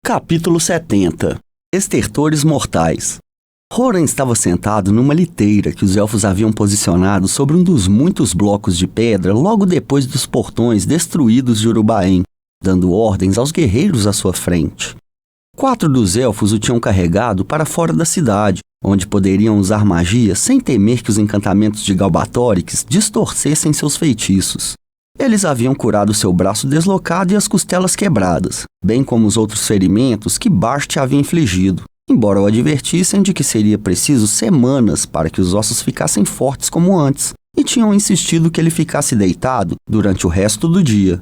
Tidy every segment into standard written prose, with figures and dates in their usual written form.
Capítulo 70. Estertores mortais. Horan estava sentado numa liteira que os elfos haviam posicionado sobre um dos muitos blocos de pedra logo depois dos portões destruídos de Urubaém, dando ordens aos guerreiros à sua frente. 4 dos elfos o tinham carregado para fora da cidade, onde poderiam usar magia sem temer que os encantamentos de Galbatorix distorcessem seus feitiços. Eles haviam curado seu braço deslocado e as costelas quebradas, bem como os outros ferimentos que Bast havia infligido, embora o advertissem de que seria preciso semanas para que os ossos ficassem fortes como antes, e tinham insistido que ele ficasse deitado durante o resto do dia.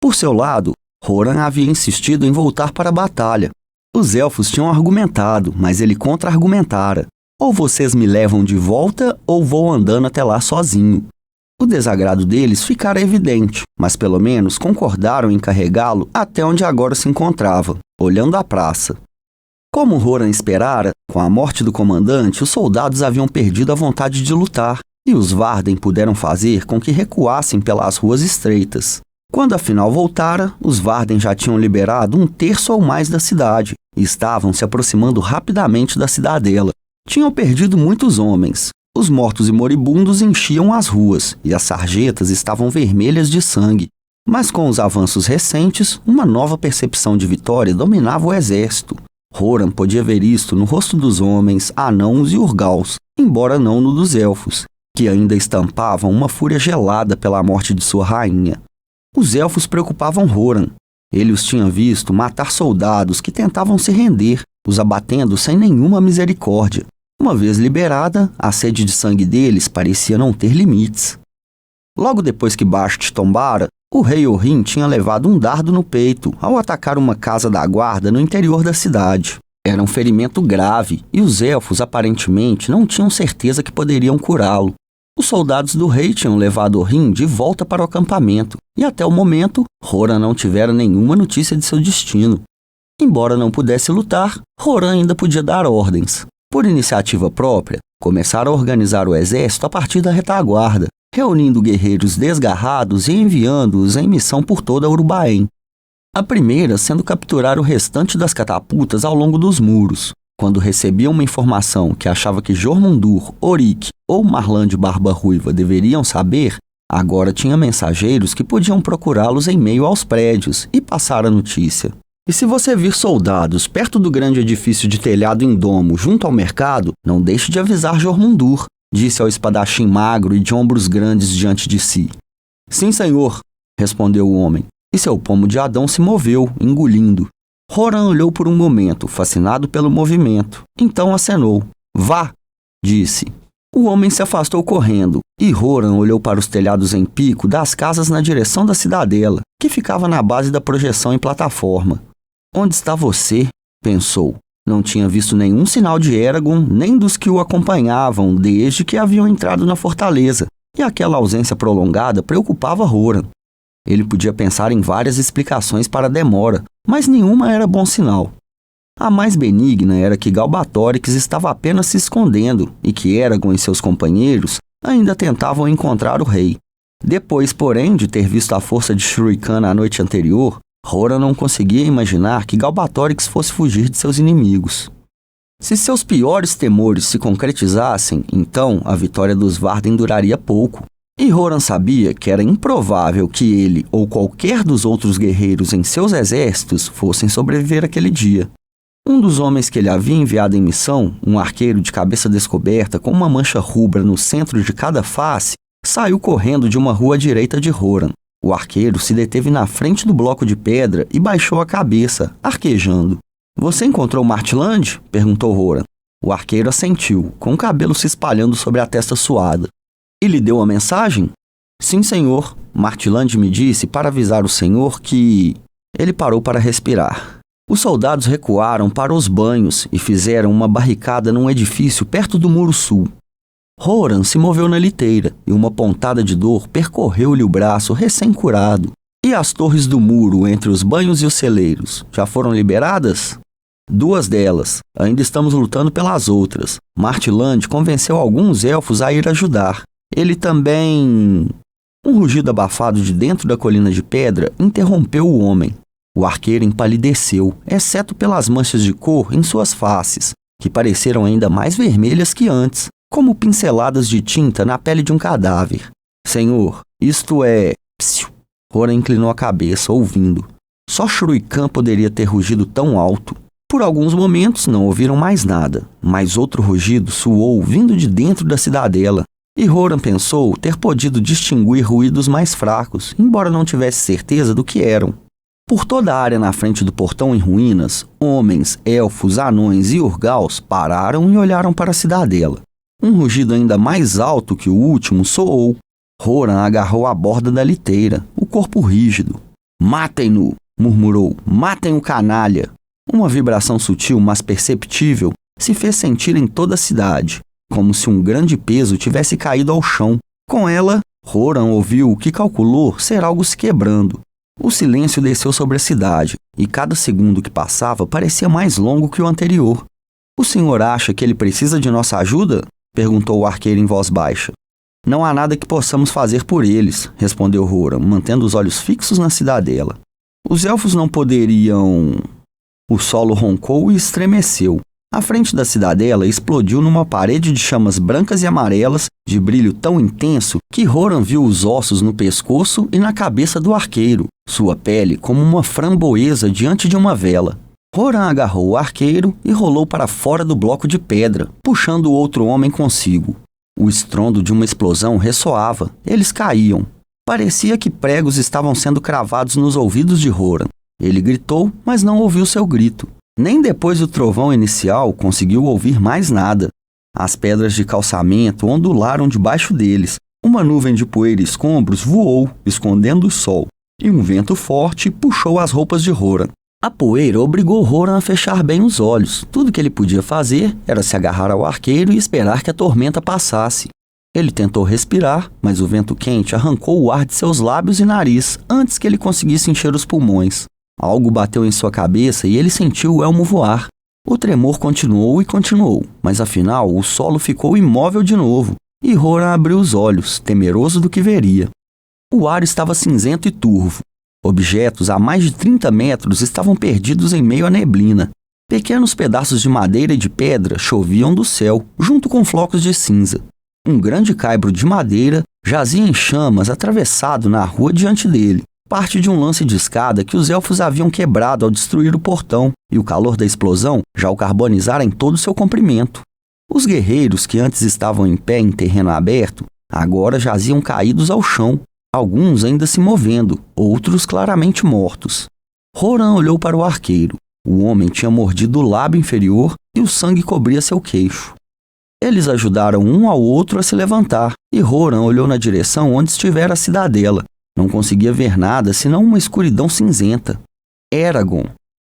Por seu lado, Horan havia insistido em voltar para a batalha. Os elfos tinham argumentado, mas ele contra-argumentara. Ou vocês me levam de volta, ou vou andando até lá sozinho. O desagrado deles ficara evidente, mas pelo menos concordaram em carregá-lo até onde agora se encontrava, olhando a praça. Como Horan esperara, com a morte do comandante, os soldados haviam perdido a vontade de lutar, e os Varden puderam fazer com que recuassem pelas ruas estreitas. Quando afinal voltara, os Varden já tinham liberado 1/3 ou mais da cidade, e estavam se aproximando rapidamente da cidadela. Tinham perdido muitos homens. Os mortos e moribundos enchiam as ruas, e as sarjetas estavam vermelhas de sangue. Mas com os avanços recentes, uma nova percepção de vitória dominava o exército. Horan podia ver isto no rosto dos homens, anãos e urgaus, embora não no dos elfos, que ainda estampavam uma fúria gelada pela morte de sua rainha. Os elfos preocupavam Horan. Ele os tinha visto matar soldados que tentavam se render, os abatendo sem nenhuma misericórdia. Uma vez liberada, a sede de sangue deles parecia não ter limites. Logo depois que Bast tombara, o rei Orrin tinha levado um dardo no peito ao atacar uma casa da guarda no interior da cidade. Era um ferimento grave e os elfos aparentemente não tinham certeza que poderiam curá-lo. Os soldados do rei tinham levado Orrin de volta para o acampamento e até o momento Horan não tivera nenhuma notícia de seu destino. Embora não pudesse lutar, Horan ainda podia dar ordens. Por iniciativa própria, começaram a organizar o exército a partir da retaguarda, reunindo guerreiros desgarrados e enviando-os em missão por toda Urubaém. A primeira sendo capturar o restante das catapultas ao longo dos muros. Quando recebiam uma informação que achava que Jormundur, Orik ou Marlan de Barba Ruiva deveriam saber, agora tinha mensageiros que podiam procurá-los em meio aos prédios e passar a notícia. E se você vir soldados perto do grande edifício de telhado em domo junto ao mercado, não deixe de avisar Jormundur, disse ao espadachim magro e de ombros grandes diante de si. Sim, senhor, respondeu o homem, e seu pomo de Adão se moveu, engolindo. Horan olhou por um momento, fascinado pelo movimento. Então acenou. Vá, disse. O homem se afastou correndo, e Horan olhou para os telhados em pico das casas na direção da cidadela, que ficava na base da projeção em plataforma. Onde está você? Pensou. Não tinha visto nenhum sinal de Eragon, nem dos que o acompanhavam desde que haviam entrado na fortaleza, e aquela ausência prolongada preocupava Horan. Ele podia pensar em várias explicações para a demora, mas nenhuma era bom sinal. A mais benigna era que Galbatorix estava apenas se escondendo e que Eragon e seus companheiros ainda tentavam encontrar o rei. Depois, porém, de ter visto a força de Shuriken na noite anterior, Horan não conseguia imaginar que Galbatorix fosse fugir de seus inimigos. Se seus piores temores se concretizassem, então a vitória dos Varden duraria pouco. E Horan sabia que era improvável que ele ou qualquer dos outros guerreiros em seus exércitos fossem sobreviver aquele dia. Um dos homens que ele havia enviado em missão, um arqueiro de cabeça descoberta com uma mancha rubra no centro de cada face, saiu correndo de uma rua à direita de Horan. O arqueiro se deteve na frente do bloco de pedra e baixou a cabeça, arquejando. Você encontrou Martland? Perguntou Horan. O arqueiro assentiu, com o cabelo se espalhando sobre a testa suada. E lhe deu a mensagem? Sim, senhor. Martland me disse para avisar o senhor que... Ele parou para respirar. Os soldados recuaram para os banhos e fizeram uma barricada num edifício perto do muro sul. Horan se moveu na liteira e uma pontada de dor percorreu-lhe o braço recém-curado. E as torres do muro entre os banhos e os celeiros já foram liberadas? 2 delas. Ainda estamos lutando pelas outras. Martland convenceu alguns elfos a ir ajudar. Ele também... Um rugido abafado de dentro da colina de pedra interrompeu o homem. O arqueiro empalideceu, exceto pelas manchas de cor em suas faces, que pareceram ainda mais vermelhas que antes, como pinceladas de tinta na pele de um cadáver. Senhor, isto é... Psiu. Horan inclinou a cabeça, ouvindo. Só Shruikan poderia ter rugido tão alto. Por alguns momentos não ouviram mais nada, mas outro rugido soou vindo de dentro da cidadela, e Horan pensou ter podido distinguir ruídos mais fracos, embora não tivesse certeza do que eram. Por toda a área na frente do portão em ruínas, homens, elfos, anões e urgaus pararam e olharam para a cidadela. Um rugido ainda mais alto que o último soou. Horan agarrou a borda da liteira, o corpo rígido. "Matem-no!" murmurou. "Matem o canalha!" Uma vibração sutil, mas perceptível, se fez sentir em toda a cidade, como se um grande peso tivesse caído ao chão. Com ela, Horan ouviu o que calculou ser algo se quebrando. O silêncio desceu sobre a cidade, e cada segundo que passava parecia mais longo que o anterior. "O senhor acha que ele precisa de nossa ajuda?" perguntou o arqueiro em voz baixa. "Não há nada que possamos fazer por eles", respondeu Horan, mantendo os olhos fixos na cidadela. "Os elfos não poderiam..." O solo roncou e estremeceu. A frente da cidadela explodiu numa parede de chamas brancas e amarelas, de brilho tão intenso que Horan viu os ossos no pescoço e na cabeça do arqueiro, sua pele como uma framboesa diante de uma vela. Horan agarrou o arqueiro e rolou para fora do bloco de pedra, puxando o outro homem consigo. O estrondo de uma explosão ressoava. Eles caíam. Parecia que pregos estavam sendo cravados nos ouvidos de Horan. Ele gritou, mas não ouviu seu grito. Nem depois do trovão inicial conseguiu ouvir mais nada. As pedras de calçamento ondularam debaixo deles. Uma nuvem de poeira e escombros voou, escondendo o sol. E um vento forte puxou as roupas de Horan. A poeira obrigou Horan a fechar bem os olhos. Tudo que ele podia fazer era se agarrar ao arqueiro e esperar que a tormenta passasse. Ele tentou respirar, mas o vento quente arrancou o ar de seus lábios e nariz antes que ele conseguisse encher os pulmões. Algo bateu em sua cabeça e ele sentiu o elmo voar. O tremor continuou e continuou, mas afinal o solo ficou imóvel de novo, e Horan abriu os olhos, temeroso do que veria. O ar estava cinzento e turvo. Objetos a mais de 30 metros estavam perdidos em meio à neblina. Pequenos pedaços de madeira e de pedra choviam do céu, junto com flocos de cinza. Um grande caibro de madeira jazia em chamas atravessado na rua diante dele. Parte de um lance de escada que os elfos haviam quebrado ao destruir o portão, e o calor da explosão já o carbonizara em todo o seu comprimento. Os guerreiros que antes estavam em pé em terreno aberto, agora jaziam caídos ao chão, alguns ainda se movendo, outros claramente mortos. Horan olhou para o arqueiro. O homem tinha mordido o lábio inferior e o sangue cobria seu queixo. Eles ajudaram um ao outro a se levantar, e Horan olhou na direção onde estivera a cidadela. Não conseguia ver nada senão uma escuridão cinzenta. Eragon.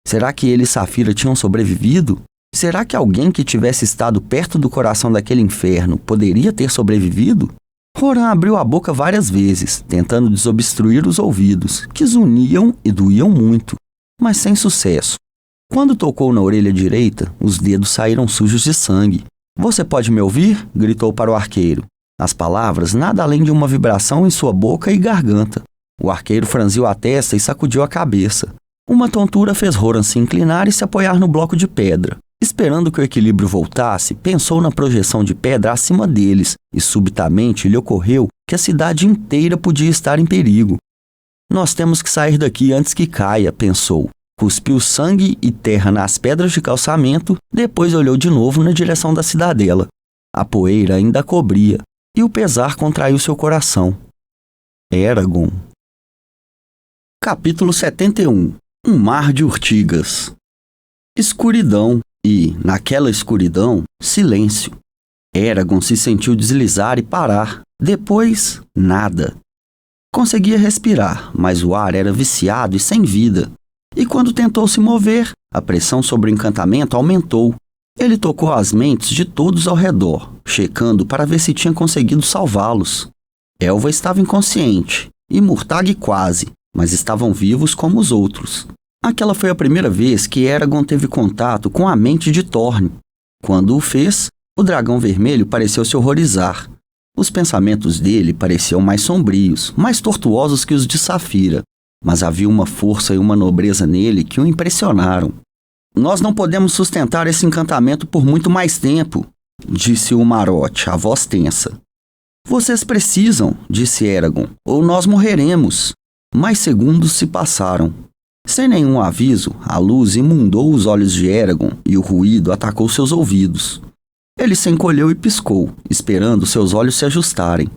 Será que ele e Saphira tinham sobrevivido? Será que alguém que tivesse estado perto do coração daquele inferno poderia ter sobrevivido? Horan abriu a boca várias vezes, tentando desobstruir os ouvidos, que zuniam e doíam muito, mas sem sucesso. Quando tocou na orelha direita, os dedos saíram sujos de sangue. "Você pode me ouvir?" gritou para o arqueiro. As palavras nada além de uma vibração em sua boca e garganta. O arqueiro franziu a testa e sacudiu a cabeça. Uma tontura fez Horan se inclinar e se apoiar no bloco de pedra. Esperando que o equilíbrio voltasse, pensou na projeção de pedra acima deles e subitamente lhe ocorreu que a cidade inteira podia estar em perigo. "Nós temos que sair daqui antes que caia", pensou. Cuspiu sangue e terra nas pedras de calçamento, depois olhou de novo na direção da cidadela. A poeira ainda a cobria. E o pesar contraiu seu coração. Eragon. Capítulo 71. Um mar de urtigas. Escuridão e, naquela escuridão, silêncio. Eragon se sentiu deslizar e parar. Depois, nada. Conseguia respirar, mas o ar era viciado e sem vida. E quando tentou se mover, a pressão sobre o encantamento aumentou. Ele tocou as mentes de todos ao redor, checando para ver se tinha conseguido salvá-los. Elva estava inconsciente, e Murtagh quase, mas estavam vivos como os outros. Aquela foi a primeira vez que Eragon teve contato com a mente de Thorne. Quando o fez, o dragão vermelho pareceu se horrorizar. Os pensamentos dele pareciam mais sombrios, mais tortuosos que os de Saphira. mas havia uma força e uma nobreza nele que o impressionaram. Nós não podemos sustentar esse encantamento por muito mais tempo, disse o Marote, a voz tensa. Vocês precisam, disse Eragon, ou nós morreremos. Mais segundos se passaram. Sem nenhum aviso, a luz inundou os olhos de Eragon e o ruído atacou seus ouvidos. Ele se encolheu e piscou, esperando seus olhos se ajustarem.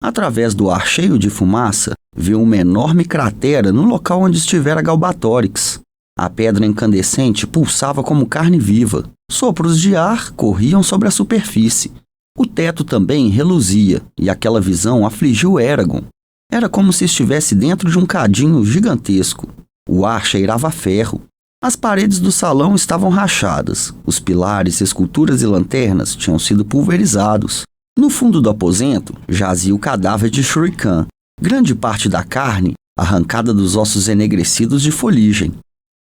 Através do ar cheio de fumaça, viu uma enorme cratera no local onde estivera Galbatorix. A pedra incandescente pulsava como carne viva. Sopros de ar corriam sobre a superfície. O teto também reluzia, e aquela visão afligiu Eragon. Era como se estivesse dentro de um cadinho gigantesco. O ar cheirava a ferro. As paredes do salão estavam rachadas. Os pilares, esculturas e lanternas tinham sido pulverizados. No fundo do aposento jazia o cadáver de Shurikan, grande parte da carne arrancada dos ossos enegrecidos de foligem.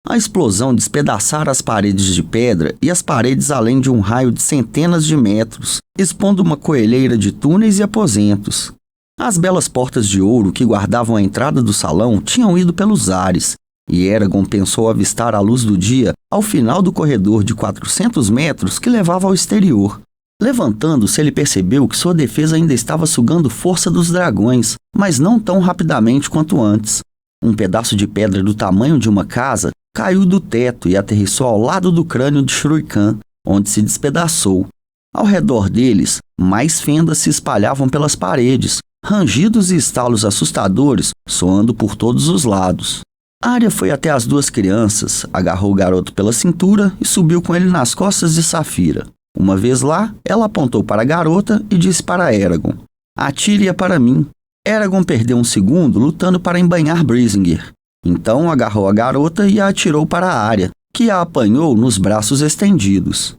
A explosão despedaçara as paredes de pedra e as paredes além de um raio de centenas de metros, expondo uma coelheira de túneis e aposentos. As belas portas de ouro que guardavam a entrada do salão tinham ido pelos ares, e Eragon pensou avistar a luz do dia ao final do corredor de 400 metros que levava ao exterior. Levantando-se, ele percebeu que sua defesa ainda estava sugando força dos dragões, mas não tão rapidamente quanto antes. Um pedaço de pedra do tamanho de uma casa caiu do teto e aterrissou ao lado do crânio de Shurikan, onde se despedaçou. Ao redor deles, mais fendas se espalhavam pelas paredes, rangidos e estalos assustadores soando por todos os lados. Arya foi até as duas crianças, agarrou o garoto pela cintura e subiu com ele nas costas de Saphira. Uma vez lá, ela apontou para a garota e disse para Eragon: "Atire-a para mim." Eragon perdeu um segundo lutando para embanhar Brísingar. Então agarrou a garota e a atirou para a Arya, que a apanhou nos braços estendidos.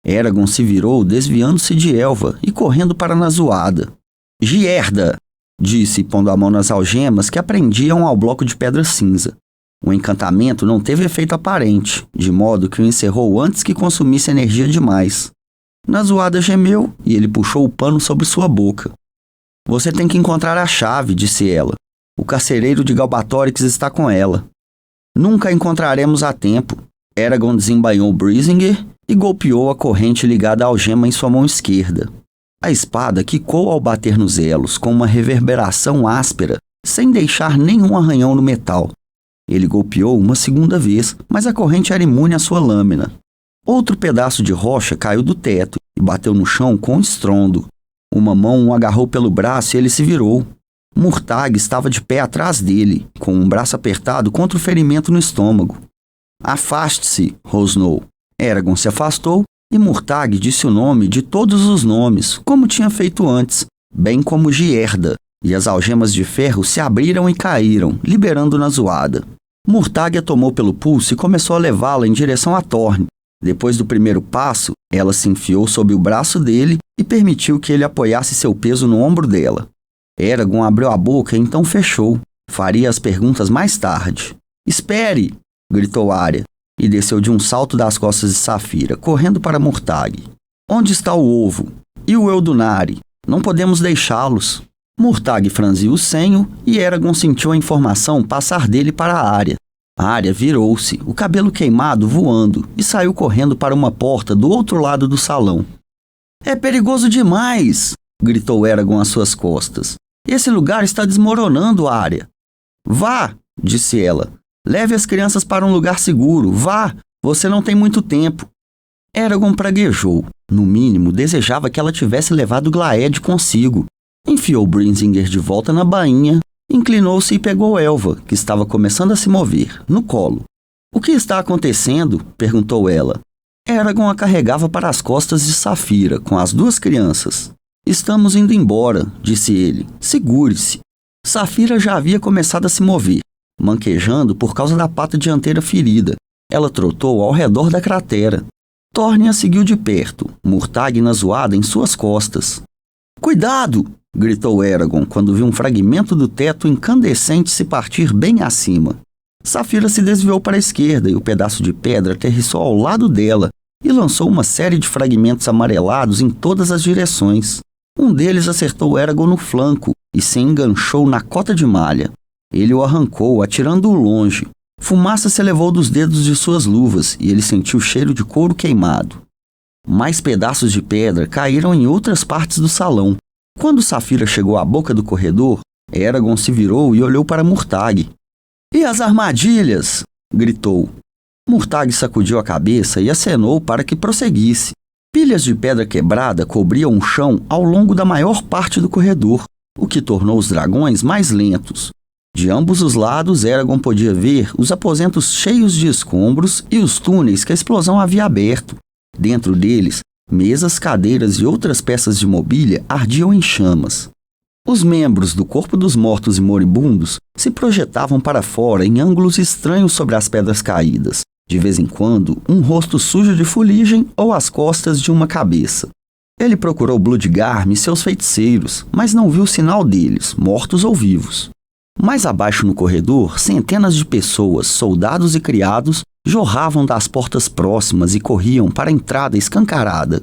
Eragon se virou, desviando-se de Elva e correndo para Nazuada. "Gierda!" disse, pondo a mão nas algemas que prendiam ao bloco de pedra cinza. O encantamento não teve efeito aparente, de modo que o encerrou antes que consumisse energia demais. Nazuada gemeu e ele puxou o pano sobre sua boca. "Você tem que encontrar a chave", disse ela. "O carcereiro de Galbatorix está com ela." "Nunca a encontraremos a tempo." Eragon desembainhou Brísingar e golpeou a corrente ligada à algema em sua mão esquerda. A espada quicou ao bater nos elos, com uma reverberação áspera, sem deixar nenhum arranhão no metal. Ele golpeou uma segunda vez, mas a corrente era imune à sua lâmina. Outro pedaço de rocha caiu do teto e bateu no chão com estrondo. Uma mão o agarrou pelo braço e ele se virou. Murtag estava de pé atrás dele, com um braço apertado contra o ferimento no estômago. "Afaste-se", rosnou. Eragon se afastou e Murtag disse o nome de todos os nomes, como tinha feito antes, bem como Gierda, e as algemas de ferro se abriram e caíram, liberando Nazuada. Murtag a tomou pelo pulso e começou a levá-la em direção a Thorne. Depois do primeiro passo, ela se enfiou sob o braço dele e permitiu que ele apoiasse seu peso no ombro dela. Eragon abriu a boca e então fechou. Faria as perguntas mais tarde. "Espere!" gritou Arya, e desceu de um salto das costas de Saphira, correndo para Murtag. "Onde está o ovo? E o Eldunari? Não podemos deixá-los." Murtag franziu o senho e Eragon sentiu a informação passar dele para a Arya. A Arya virou-se, o cabelo queimado voando, e saiu correndo para uma porta do outro lado do salão. "É perigoso demais!" gritou Eragon às suas costas. "Esse lugar está desmoronando, Arya." "Vá!" disse ela. "Leve as crianças para um lugar seguro. Vá! Você não tem muito tempo." Eragon praguejou. No mínimo, desejava que ela tivesse levado Glaed consigo. Enfiou Brísingar de volta na bainha, inclinou-se e pegou Elva, que estava começando a se mover, no colo. "O que está acontecendo?" perguntou ela. Eragon a carregava para as costas de Saphira, com as duas crianças. "Estamos indo embora", disse ele. "Segure-se." Saphira já havia começado a se mover, manquejando por causa da pata dianteira ferida. Ela trotou ao redor da cratera. Thorne a seguiu de perto, Murtag e Nazuada em suas costas. "Cuidado!" gritou Eragon quando viu um fragmento do teto incandescente se partir bem acima. Saphira se desviou para a esquerda e o pedaço de pedra aterrissou ao lado dela e lançou uma série de fragmentos amarelados em todas as direções. Um deles acertou Eragon no flanco e se enganchou na cota de malha. Ele o arrancou, atirando-o longe. Fumaça se elevou dos dedos de suas luvas e ele sentiu o cheiro de couro queimado. Mais pedaços de pedra caíram em outras partes do salão. Quando Saphira chegou à boca do corredor, Eragon se virou e olhou para Murtagh. "E as armadilhas?" gritou. Murtagh sacudiu a cabeça e acenou para que prosseguisse. Pilhas de pedra quebrada cobriam o chão ao longo da maior parte do corredor, o que tornou os dragões mais lentos. De ambos os lados, Eragon podia ver os aposentos cheios de escombros e os túneis que a explosão havia aberto. Dentro deles, mesas, cadeiras e outras peças de mobília ardiam em chamas. Os membros do corpo dos mortos e moribundos se projetavam para fora em ângulos estranhos sobre as pedras caídas. De vez em quando, um rosto sujo de fuligem ou as costas de uma cabeça. Ele procurou Bloodgarm e seus feiticeiros, mas não viu sinal deles, mortos ou vivos. Mais abaixo no corredor, centenas de pessoas, soldados e criados, jorravam das portas próximas e corriam para a entrada escancarada.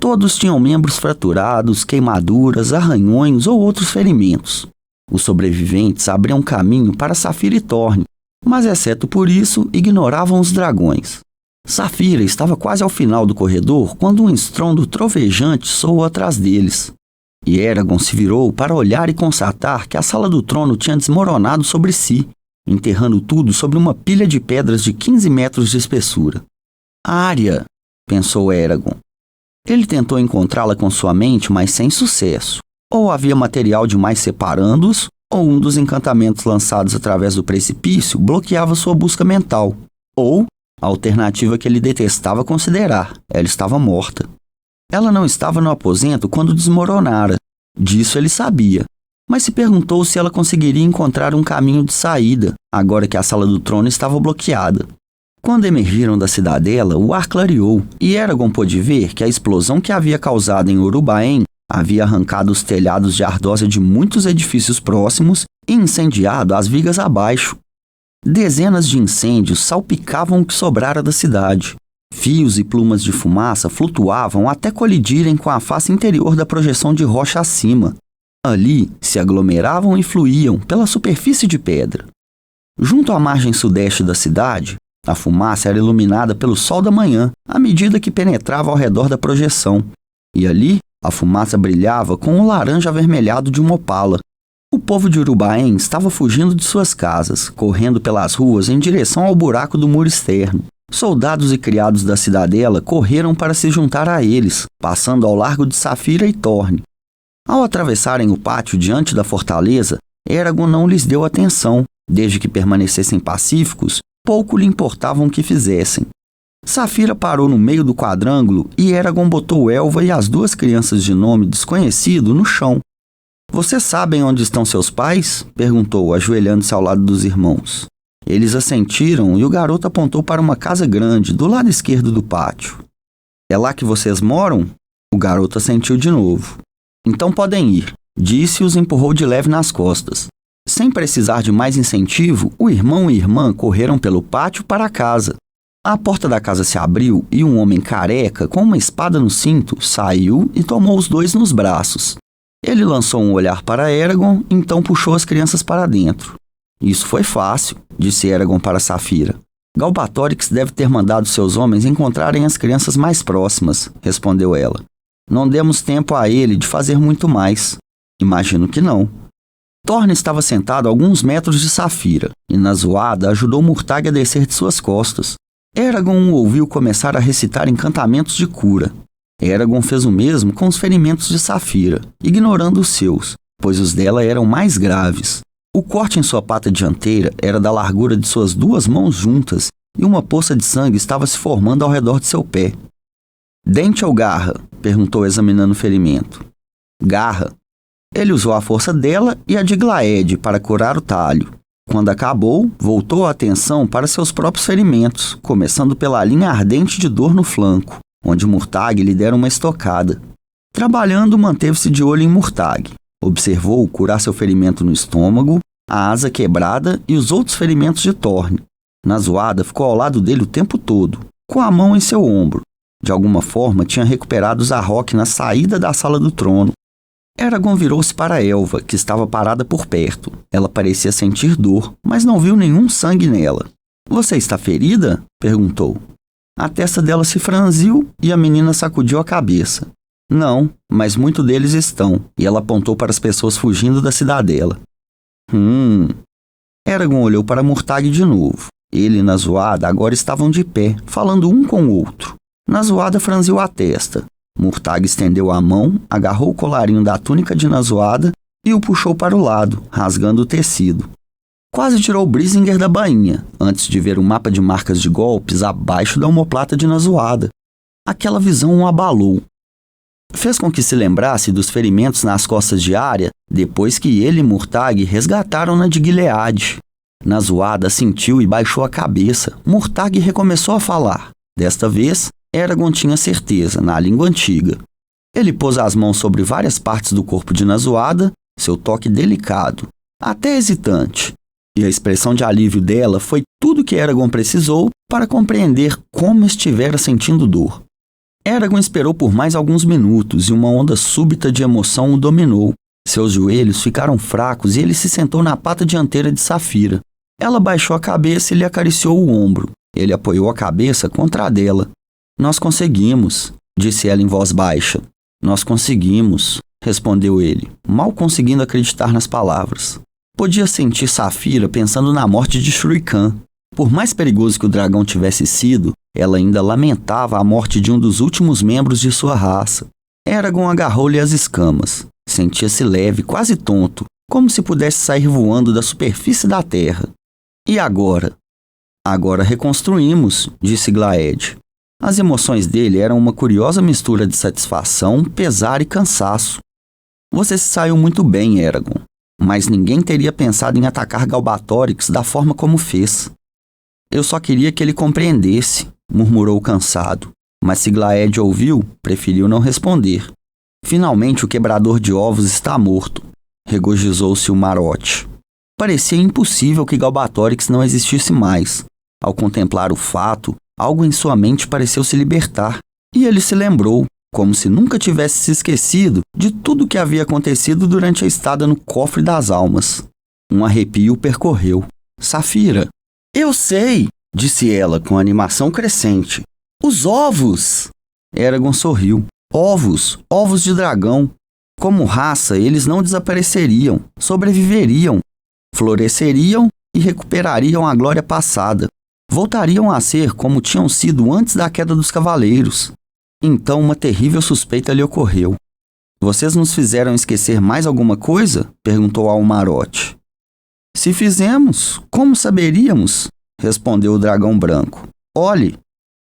Todos tinham membros fraturados, queimaduras, arranhões ou outros ferimentos. Os sobreviventes abriam caminho para Saphira e Thorne, mas, exceto por isso, ignoravam os dragões. Saphira estava quase ao final do corredor quando um estrondo trovejante soou atrás deles. E Eragon se virou para olhar e constatar que a sala do trono tinha desmoronado sobre si, enterrando tudo sobre uma pilha de pedras de 15 metros de espessura. "Arya", pensou Eragon. Ele tentou encontrá-la com sua mente, mas sem sucesso. Ou havia material demais separando-os, ou um dos encantamentos lançados através do precipício bloqueava sua busca mental. Ou, a alternativa que ele detestava considerar, ela estava morta. Ela não estava no aposento quando desmoronara. Disso ele sabia. Mas se perguntou se ela conseguiria encontrar um caminho de saída, agora que a sala do trono estava bloqueada. Quando emergiram da cidadela, o ar clareou, e Eragon pôde ver que a explosão que havia causado em Urubaen havia arrancado os telhados de ardósia de muitos edifícios próximos e incendiado as vigas abaixo. Dezenas de incêndios salpicavam o que sobrara da cidade. Fios e plumas de fumaça flutuavam até colidirem com a face interior da projeção de rocha acima. Ali se aglomeravam e fluíam pela superfície de pedra. Junto à margem sudeste da cidade, a fumaça era iluminada pelo sol da manhã à medida que penetrava ao redor da projeção. E ali, a fumaça brilhava com o laranja avermelhado de uma opala. O povo de Urubaen estava fugindo de suas casas, correndo pelas ruas em direção ao buraco do muro externo. Soldados e criados da cidadela correram para se juntar a eles, passando ao largo de Saphira e Thorne. Ao atravessarem o pátio diante da fortaleza, Eragon não lhes deu atenção. Desde que permanecessem pacíficos, pouco lhe importavam o que fizessem. Saphira parou no meio do quadrângulo e Eragon botou Elva e as duas crianças de nome desconhecido no chão. "Vocês sabem onde estão seus pais?" perguntou, ajoelhando-se ao lado dos irmãos. Eles assentiram e o garoto apontou para uma casa grande, do lado esquerdo do pátio. "É lá que vocês moram?" O garoto assentiu de novo. "Então podem ir", disse e os empurrou de leve nas costas. Sem precisar de mais incentivo, o irmão e irmã correram pelo pátio para a casa. A porta da casa se abriu e um homem careca, com uma espada no cinto, saiu e tomou os dois nos braços. Ele lançou um olhar para Eragon, então puxou as crianças para dentro. "Isso foi fácil", disse Eragon para Saphira. "Galbatorix deve ter mandado seus homens encontrarem as crianças mais próximas", respondeu ela. "Não demos tempo a ele de fazer muito mais." "Imagino que não." Thorne estava sentado a alguns metros de Saphira, e na zoada ajudou Murtagh a descer de suas costas. Eragon o ouviu começar a recitar encantamentos de cura. Eragon fez o mesmo com os ferimentos de Saphira, ignorando os seus, pois os dela eram mais graves. O corte em sua pata dianteira era da largura de suas duas mãos juntas, e uma poça de sangue estava se formando ao redor de seu pé. "Dente ou garra?" perguntou, examinando o ferimento. "Garra." Ele usou a força dela e a de Glaed para curar o talho. Quando acabou, voltou a atenção para seus próprios ferimentos, começando pela linha ardente de dor no flanco, onde Murtagh lhe dera uma estocada. Trabalhando, manteve-se de olho em Murtagh. Observou curar seu ferimento no estômago, a asa quebrada e os outros ferimentos de Thorne. Na zoada, ficou ao lado dele o tempo todo, com a mão em seu ombro. De alguma forma, tinha recuperado Zarok na saída da sala do trono. Eragon virou-se para Elva, que estava parada por perto. Ela parecia sentir dor, mas não viu nenhum sangue nela. Você está ferida? Perguntou. A testa dela se franziu e a menina sacudiu a cabeça. Não, mas muitos deles estão, e ela apontou para as pessoas fugindo da cidadela. Eragon olhou para Murtagh de novo. Ele e Nazuada agora estavam de pé, falando um com o outro. Nazuada franziu a testa. Murtagh estendeu a mão, agarrou o colarinho da túnica de Nazuada e o puxou para o lado, rasgando o tecido. Quase tirou Brísinger da bainha, antes de ver um mapa de marcas de golpes abaixo da omoplata de Nazuada. Aquela visão o abalou. Fez com que se lembrasse dos ferimentos nas costas de Arya depois que ele e Murtagh resgataram-na de Gilead. Nazuada sentiu e baixou a cabeça. Murtagh recomeçou a falar. Desta vez, Eragon tinha certeza, na língua antiga. Ele pôs as mãos sobre várias partes do corpo de Nazuada, seu toque delicado, até hesitante. E a expressão de alívio dela foi tudo que Eragon precisou para compreender como estivera sentindo dor. Eragon esperou por mais alguns minutos e uma onda súbita de emoção o dominou. Seus joelhos ficaram fracos e ele se sentou na pata dianteira de Saphira. Ela baixou a cabeça e lhe acariciou o ombro. Ele apoiou a cabeça contra a dela. Nós conseguimos, disse ela em voz baixa. Nós conseguimos, respondeu ele, mal conseguindo acreditar nas palavras. Podia sentir Saphira pensando na morte de Shurikan. Por mais perigoso que o dragão tivesse sido, ela ainda lamentava a morte de um dos últimos membros de sua raça. Eragon agarrou-lhe as escamas. Sentia-se leve, quase tonto, como se pudesse sair voando da superfície da terra. E agora? Agora reconstruímos, disse Glaed. As emoções dele eram uma curiosa mistura de satisfação, pesar e cansaço. Você se saiu muito bem, Eragon, mas ninguém teria pensado em atacar Galbatorix da forma como fez. Eu só queria que ele compreendesse, murmurou cansado, mas se Glaed ouviu, preferiu não responder. Finalmente o quebrador de ovos está morto, regozijou-se o Marote. Parecia impossível que Galbatorix não existisse mais. Ao contemplar o fato, algo em sua mente pareceu se libertar, e ele se lembrou, como se nunca tivesse se esquecido de tudo o que havia acontecido durante a estada no Cofre das Almas. Um arrepio o percorreu. Saphira. Eu sei, disse ela com animação crescente. Os ovos! Eragon sorriu. Ovos, ovos de dragão. Como raça, eles não desapareceriam, sobreviveriam, floresceriam e recuperariam a glória passada. Voltariam a ser como tinham sido antes da queda dos cavaleiros. Então uma terrível suspeita lhe ocorreu. Vocês nos fizeram esquecer mais alguma coisa? Perguntou Almarote. Se fizemos, como saberíamos? Respondeu o dragão branco. Olhe!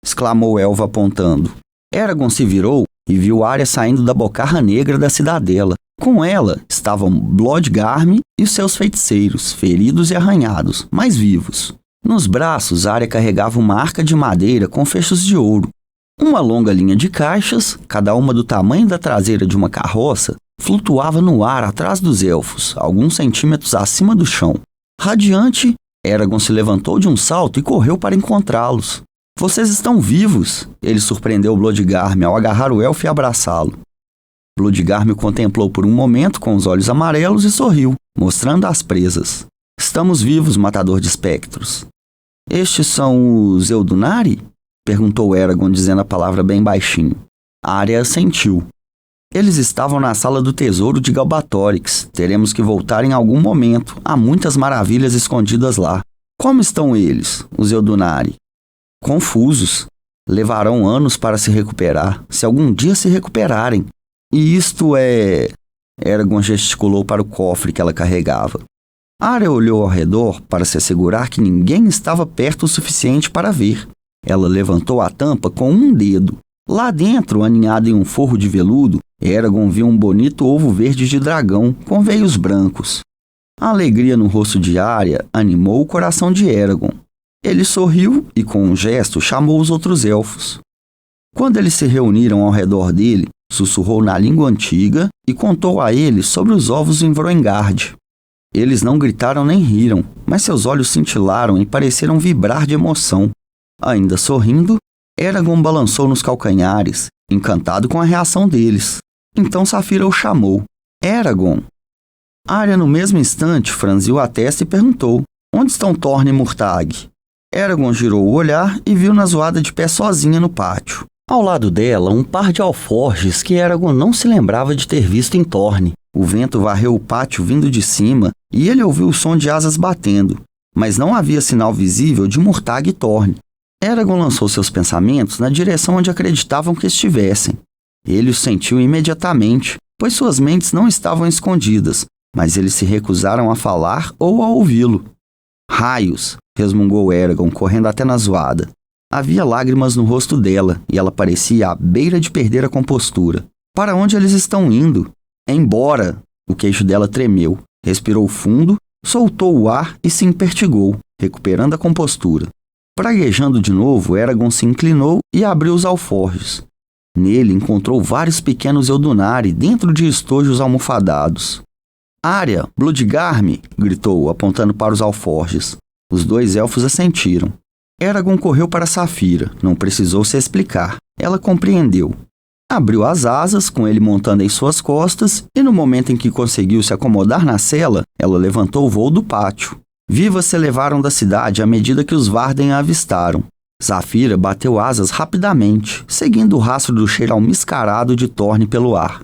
Exclamou Elva apontando. Eragon se virou e viu Arya saindo da bocarra negra da cidadela. Com ela estavam Bloodgarm e os seus feiticeiros, feridos e arranhados, mas vivos. Nos braços, Arya carregava uma arca de madeira com fechos de ouro. Uma longa linha de caixas, cada uma do tamanho da traseira de uma carroça, flutuava no ar atrás dos elfos, alguns centímetros acima do chão. Radiante, Eragon se levantou de um salto e correu para encontrá-los. Vocês estão vivos! Ele surpreendeu Bloodgarm ao agarrar o elfo e abraçá-lo. Bloodgarm o contemplou por um momento com os olhos amarelos e sorriu, mostrando as presas. Estamos vivos, matador de espectros. Estes são os Eldunari? Perguntou Eragon, dizendo a palavra bem baixinho. Arya assentiu. Eles estavam na sala do tesouro de Galbatorix. Teremos que voltar em algum momento. Há muitas maravilhas escondidas lá. Como estão eles, os Eldunari? Confusos. Levarão anos para se recuperar, se algum dia se recuperarem. E isto é... Eragon gesticulou para o cofre que ela carregava. Arya olhou ao redor para se assegurar que ninguém estava perto o suficiente para ver. Ela levantou a tampa com um dedo. Lá dentro, aninhado em um forro de veludo, Eragon viu um bonito ovo verde de dragão com veios brancos. A alegria no rosto de Arya animou o coração de Eragon. Ele sorriu e, com um gesto, chamou os outros elfos. Quando eles se reuniram ao redor dele, sussurrou na língua antiga e contou a eles sobre os ovos em Vroengard. Eles não gritaram nem riram, mas seus olhos cintilaram e pareceram vibrar de emoção. Ainda sorrindo, Eragon balançou nos calcanhares, encantado com a reação deles. Então Saphira o chamou. Eragon! Arya, no mesmo instante, franziu a testa e perguntou: onde estão Thorne e Murtagh? Eragon girou o olhar e viu Nazoada de pé sozinha no pátio. Ao lado dela, um par de alforjes que Eragon não se lembrava de ter visto em Thorne. O vento varreu o pátio vindo de cima e ele ouviu o som de asas batendo, mas não havia sinal visível de Murtagh e Thorne. Eragon lançou seus pensamentos na direção onde acreditavam que estivessem. Ele os sentiu imediatamente, pois suas mentes não estavam escondidas, mas eles se recusaram a falar ou a ouvi-lo. Raios! Resmungou Eragon, correndo até Nazoada. Havia lágrimas no rosto dela e ela parecia à beira de perder a compostura. Para onde eles estão indo? Embora! O queixo dela tremeu. Respirou fundo, soltou o ar e se impertigou, recuperando a compostura. Praguejando de novo, Eragon se inclinou e abriu os alforjes. Nele encontrou vários pequenos Eldunari dentro de estojos almofadados. Arya, Bloodgarme! Gritou, apontando para os alforjes. Os dois elfos assentiram. Eragon correu para Saphira. Não precisou se explicar. Ela compreendeu. Abriu as asas, com ele montando em suas costas, e no momento em que conseguiu se acomodar na cela, ela levantou o voo do pátio. Vivas se elevaram da cidade à medida que os Varden a avistaram. Saphira bateu asas rapidamente, seguindo o rastro do cheiro almiscarado de Thorne pelo ar.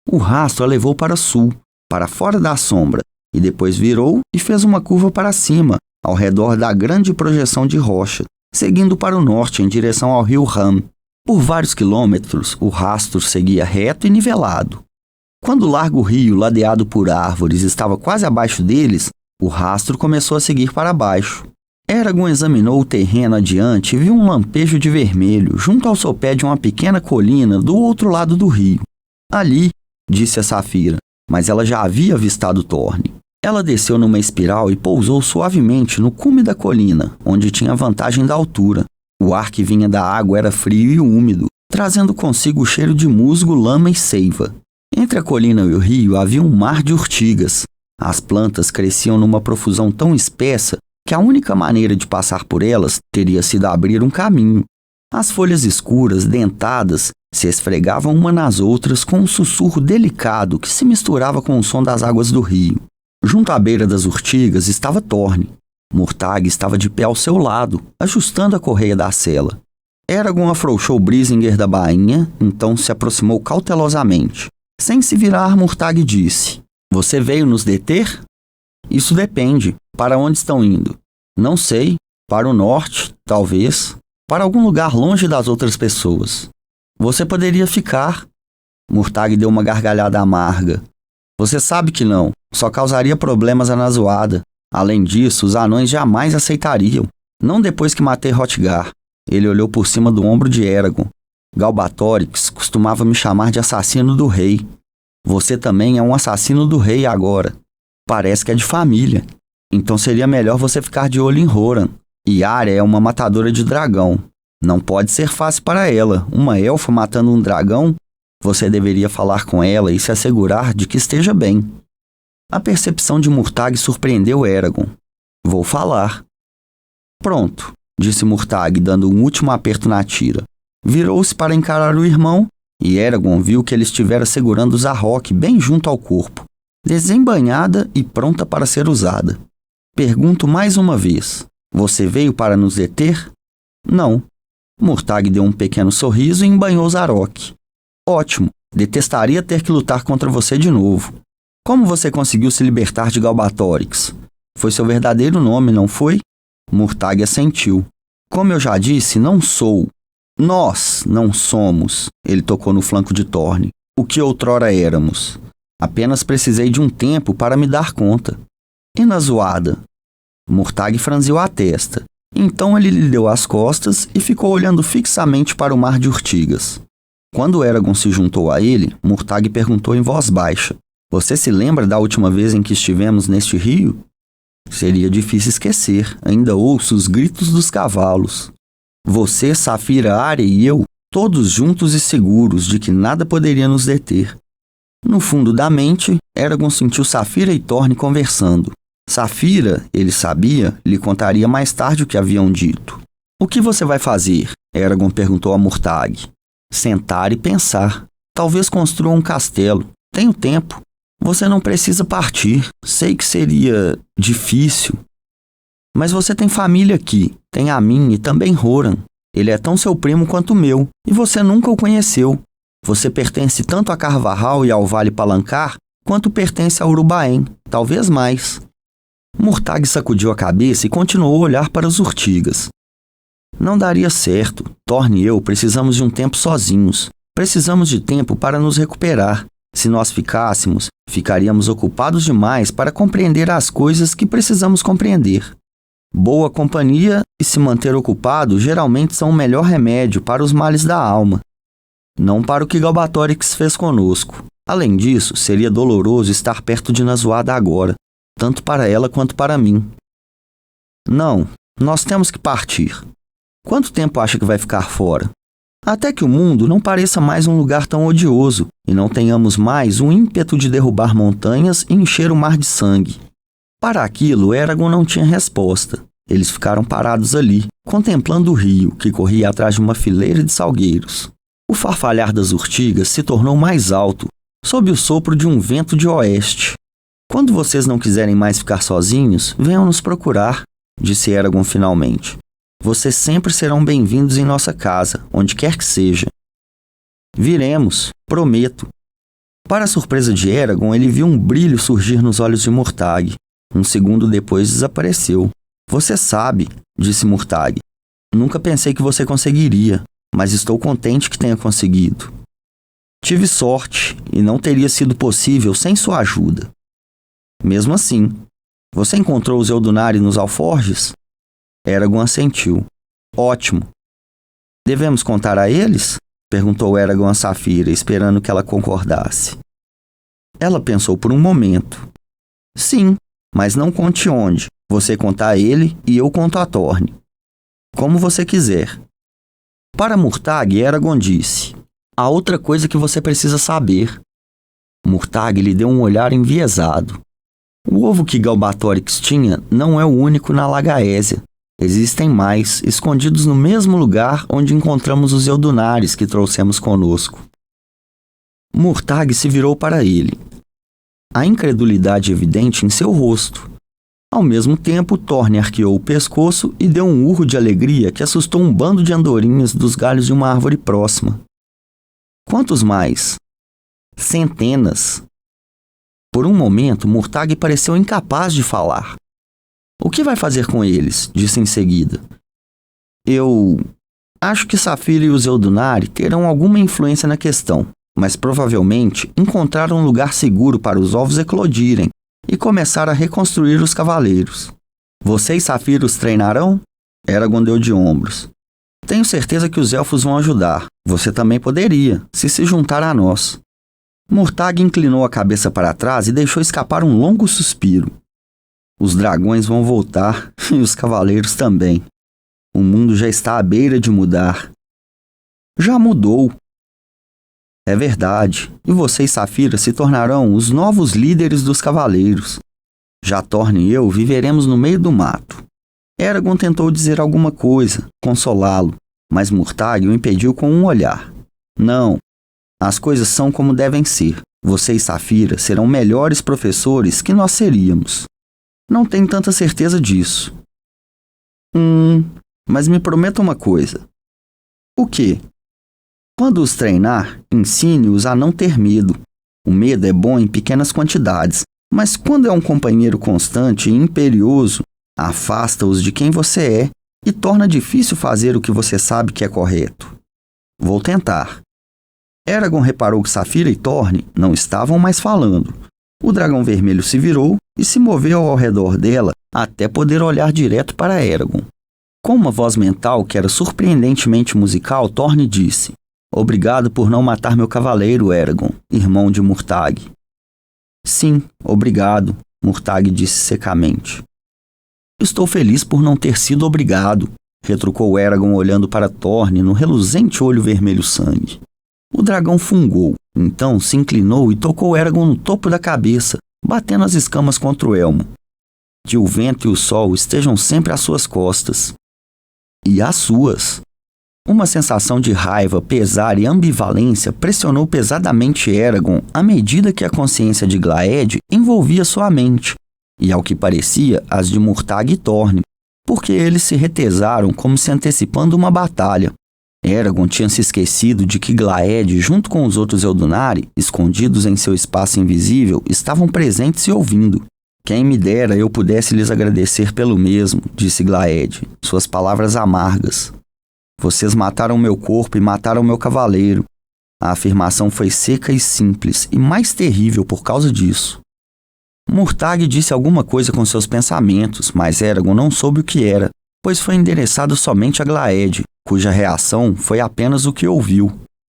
O rastro a levou para sul, para fora da sombra, e depois virou e fez uma curva para cima, ao redor da grande projeção de rocha, seguindo para o norte em direção ao rio Ram. Por vários quilômetros, o rastro seguia reto e nivelado. Quando o largo rio, ladeado por árvores, estava quase abaixo deles, o rastro começou a seguir para baixo. Eragon examinou o terreno adiante e viu um lampejo de vermelho junto ao sopé de uma pequena colina do outro lado do rio. Ali, disse a Saphira, mas ela já havia avistado Thorne. Ela desceu numa espiral e pousou suavemente no cume da colina, onde tinha vantagem da altura. O ar que vinha da água era frio e úmido, trazendo consigo o cheiro de musgo, lama e seiva. Entre a colina e o rio havia um mar de urtigas. As plantas cresciam numa profusão tão espessa que a única maneira de passar por elas teria sido abrir um caminho. As folhas escuras, dentadas, se esfregavam uma nas outras com um sussurro delicado que se misturava com o som das águas do rio. Junto à beira das urtigas estava Thorne. Murtagh estava de pé ao seu lado, ajustando a correia da sela. Eragon afrouxou Brísinger da bainha, então se aproximou cautelosamente. Sem se virar, Murtagh disse: Você veio nos deter? Isso depende. Para onde estão indo? Não sei. Para o norte, talvez. Para algum lugar longe das outras pessoas. Você poderia ficar. Murtagh deu uma gargalhada amarga. Você sabe que não. Só causaria problemas a Nazoada. Além disso, os anões jamais aceitariam. Não depois que matei Hrothgar. Ele olhou por cima do ombro de Eragon. Galbatorix costumava me chamar de assassino do rei. Você também é um assassino do rei agora. Parece que é de família. Então seria melhor você ficar de olho em Horan. E Arya é uma matadora de dragão. Não pode ser fácil para ela. Uma elfa matando um dragão. Você deveria falar com ela e se assegurar de que esteja bem. A percepção de Murtagh surpreendeu Eragon. Vou falar. Pronto, disse Murtagh, dando um último aperto na tira. Virou-se para encarar o irmão e Eragon viu que ele estivera segurando Zarrock bem junto ao corpo, desembainhada e pronta para ser usada. Pergunto mais uma vez. Você veio para nos deter? Não. Murtagh deu um pequeno sorriso e embainhou Zarrock. Ótimo. Detestaria ter que lutar contra você de novo. Como você conseguiu se libertar de Galbatorix? Foi seu verdadeiro nome, não foi? Murtagh assentiu. Como eu já disse, não sou. Nós não somos. Ele tocou no flanco de Thorne. O que outrora éramos. Apenas precisei de um tempo para me dar conta. E Nazoada? Murtagh franziu a testa. Então ele lhe deu as costas e ficou olhando fixamente para o mar de urtigas. Quando Eragon se juntou a ele, Murtagh perguntou em voz baixa. Você se lembra da última vez em que estivemos neste rio? Seria difícil esquecer. Ainda ouço os gritos dos cavalos. Você, Saphira, Arya e eu, todos juntos e seguros de que nada poderia nos deter. No fundo da mente, Eragon sentiu Saphira e Thorne conversando. Saphira, ele sabia, lhe contaria mais tarde o que haviam dito. O que você vai fazer? Eragon perguntou a Murtagh. Sentar e pensar. Talvez construa um castelo. Tenho tempo. Você não precisa partir. Sei que seria difícil. Mas você tem família aqui, tem a mim e também Horan. Ele é tão seu primo quanto o meu, e você nunca o conheceu. Você pertence tanto a Carvajal e ao Vale Palancar, quanto pertence a Urubaém, talvez mais. Murtagh sacudiu a cabeça e continuou a olhar para os urtigas. Não daria certo. Thorne e eu precisamos de um tempo sozinhos. Precisamos de tempo para nos recuperar. Se nós ficássemos, ficaríamos ocupados demais para compreender as coisas que precisamos compreender. Boa companhia e se manter ocupado geralmente são o melhor remédio para os males da alma. Não para o que Galbatorix fez conosco. Além disso, seria doloroso estar perto de Nazuada agora, tanto para ela quanto para mim. Não, nós temos que partir. Quanto tempo acha que vai ficar fora? Até que o mundo não pareça mais um lugar tão odioso e não tenhamos mais um ímpeto de derrubar montanhas e encher o mar de sangue. Para aquilo, Eragon não tinha resposta. Eles ficaram parados ali, contemplando o rio que corria atrás de uma fileira de salgueiros. O farfalhar das urtigas se tornou mais alto, sob o sopro de um vento de oeste. Quando vocês não quiserem mais ficar sozinhos, venham nos procurar, disse Eragon finalmente. Vocês sempre serão bem-vindos em nossa casa, onde quer que seja. Viremos, prometo. Para a surpresa de Eragon, ele viu um brilho surgir nos olhos de Murtagh. Um segundo depois desapareceu. Você sabe, disse Murtagh. Nunca pensei que você conseguiria, mas estou contente que tenha conseguido. Tive sorte, e não teria sido possível sem sua ajuda. Mesmo assim, você encontrou os Eldunari nos alforjes? Eragon assentiu. Ótimo. Devemos contar a eles? Perguntou Eragon a Saphira, esperando que ela concordasse. Ela pensou por um momento. Sim, mas não conte onde. Você conta a ele e eu conto a Thorne. Como você quiser. Para Murtagh, Eragon disse: há outra coisa que você precisa saber. Murtagh lhe deu um olhar enviesado. O ovo que Galbatorix tinha não é o único na Lagaésia. Existem mais, escondidos no mesmo lugar onde encontramos os Eldunares que trouxemos conosco. Murtagh se virou para ele. A incredulidade evidente em seu rosto. Ao mesmo tempo, Thorne arqueou o pescoço e deu um urro de alegria que assustou um bando de andorinhas dos galhos de uma árvore próxima. Quantos mais? Centenas. Por um momento, Murtagh pareceu incapaz de falar. O que vai fazer com eles? Disse em seguida. Eu acho que Saphira e os Eldunari terão alguma influência na questão, mas provavelmente encontraram um lugar seguro para os ovos eclodirem e começar a reconstruir os cavaleiros. Você e Saphira os treinarão? Eragon deu de ombros. Tenho certeza que os elfos vão ajudar. Você também poderia, se juntar a nós. Murtagh inclinou a cabeça para trás e deixou escapar um longo suspiro. Os dragões vão voltar e os cavaleiros também. O mundo já está à beira de mudar. Já mudou. É verdade, e você e Saphira se tornarão os novos líderes dos cavaleiros. Já Thorne e eu viveremos no meio do mato. Eragon tentou dizer alguma coisa, consolá-lo, mas Murtagh o impediu com um olhar. Não, as coisas são como devem ser. Você e Saphira serão melhores professores que nós seríamos. Não tenho tanta certeza disso. Mas me prometa uma coisa. O quê? Quando os treinar, ensine-os a não ter medo. O medo é bom em pequenas quantidades, mas quando é um companheiro constante e imperioso, afasta-os de quem você é e torna difícil fazer o que você sabe que é correto. Vou tentar. Eragon reparou que Saphira e Thorne não estavam mais falando. O dragão vermelho se virou e se moveu ao redor dela até poder olhar direto para Eragon. Com uma voz mental que era surpreendentemente musical, Thorne disse: Obrigado por não matar meu cavaleiro, Eragon, irmão de Murtagh. Sim, obrigado, Murtagh disse secamente. Estou feliz por não ter sido obrigado, retrucou Eragon olhando para Thorne no reluzente olho vermelho sangue. O dragão fungou, então se inclinou e tocou Eragon no topo da cabeça, batendo as escamas contra o elmo. Que o vento e o sol estejam sempre às suas costas. E às suas. Uma sensação de raiva, pesar e ambivalência pressionou pesadamente Eragon à medida que a consciência de Glaed envolvia sua mente, e ao que parecia as de Murtagh e Thorne, porque eles se retesaram como se antecipando uma batalha. Eragon tinha se esquecido de que Glaed, junto com os outros Eldunari, escondidos em seu espaço invisível, estavam presentes e ouvindo. Quem me dera eu pudesse lhes agradecer pelo mesmo, disse Glaed, suas palavras amargas. Vocês mataram meu corpo e mataram meu cavaleiro. A afirmação foi seca e simples, e mais terrível por causa disso. Murtagh disse alguma coisa com seus pensamentos, mas Eragon não soube o que era, pois foi endereçado somente a Glaed, cuja reação foi apenas o que ouviu.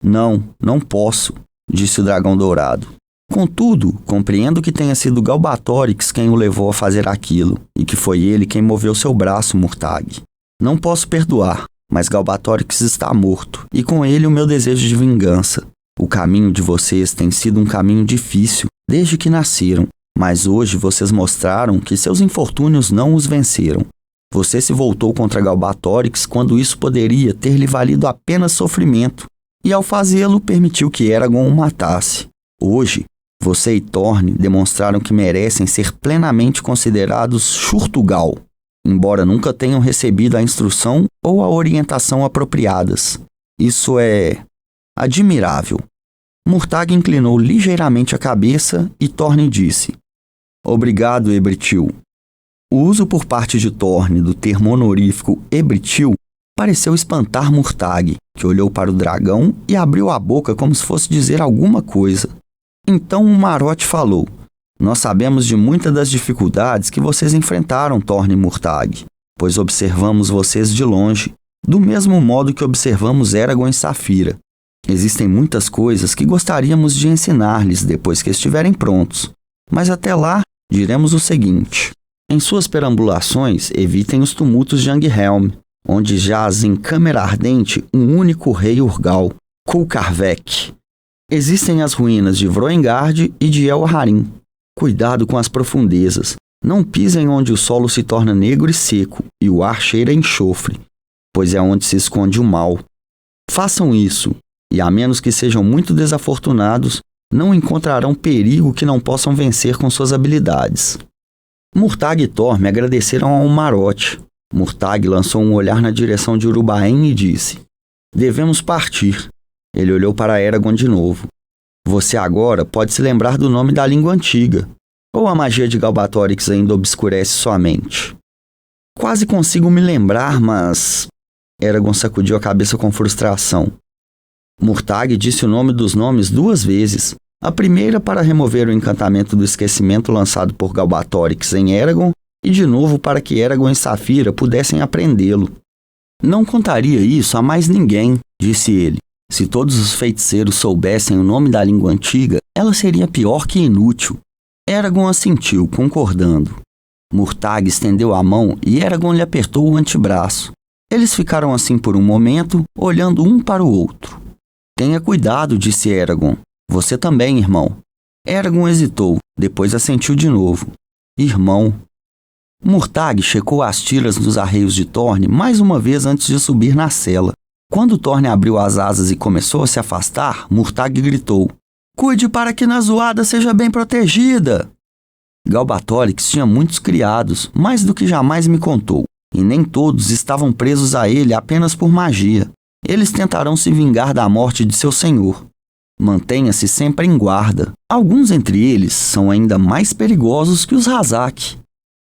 Não posso, disse o dragão dourado. Contudo, compreendo que tenha sido Galbatorix quem o levou a fazer aquilo, e que foi ele quem moveu seu braço, Murtagh. Não posso perdoar, mas Galbatorix está morto, e com ele o meu desejo de vingança. O caminho de vocês tem sido um caminho difícil, desde que nasceram, mas hoje vocês mostraram que seus infortúnios não os venceram. Você se voltou contra Galbatorix quando isso poderia ter lhe valido apenas sofrimento, e ao fazê-lo permitiu que Eragon o matasse. Hoje, você e Thorne demonstraram que merecem ser plenamente considerados Shurtuggal, embora nunca tenham recebido a instrução ou a orientação apropriadas. Isso é admirável. Murtagh inclinou ligeiramente a cabeça e Thorne disse: Obrigado, Ebrietil. O uso por parte de Thorne do termo honorífico Ebrietil pareceu espantar Murtagh, que olhou para o dragão e abriu a boca como se fosse dizer alguma coisa. Então o Marote falou: Nós sabemos de muitas das dificuldades que vocês enfrentaram, Thorne e Murtagh, pois observamos vocês de longe, do mesmo modo que observamos Eragon e Saphira. Existem muitas coisas que gostaríamos de ensinar-lhes depois que estiverem prontos, mas até lá diremos o seguinte: em suas perambulações, evitem os tumultos de Anghelm, onde jaz em câmara ardente um único rei Urgal, Kulkarvek. Existem as ruínas de Vroengard e de El-Harim. Cuidado com as profundezas. Não pisem onde o solo se torna negro e seco e o ar cheira a enxofre, pois é onde se esconde o mal. Façam isso, e a menos que sejam muito desafortunados, não encontrarão perigo que não possam vencer com suas habilidades. Murtagh e Thorne agradeceram ao Marote. Murtagh lançou um olhar na direção de Urubaen e disse: Devemos partir. Ele olhou para Eragon de novo. Você agora pode se lembrar do nome da língua antiga, ou a magia de Galbatorix ainda obscurece sua mente? Quase consigo me lembrar, mas... Eragon sacudiu a cabeça com frustração. Murtagh disse o nome dos nomes 2 vezes. A primeira para remover o encantamento do esquecimento lançado por Galbatorix em Eragon, e de novo para que Eragon e Saphira pudessem aprendê-lo. Não contaria isso a mais ninguém, disse ele. Se todos os feiticeiros soubessem o nome da língua antiga, ela seria pior que inútil. Eragon assentiu, concordando. Murtagh estendeu a mão e Eragon lhe apertou o antebraço. Eles ficaram assim por um momento, olhando um para o outro. Tenha cuidado, disse Eragon. Você também, irmão. Eragon hesitou, depois assentiu de novo. Irmão. Murtagh checou as tiras dos arreios de Thorne mais uma vez antes de subir na cela. Quando Thorne abriu as asas e começou a se afastar, Murtagh gritou: Cuide para que Nazuada seja bem protegida! Galbatorix tinha muitos criados, mais do que jamais me contou, e nem todos estavam presos a ele apenas por magia. Eles tentarão se vingar da morte de seu senhor. Mantenha-se sempre em guarda. Alguns entre eles são ainda mais perigosos que os Razak.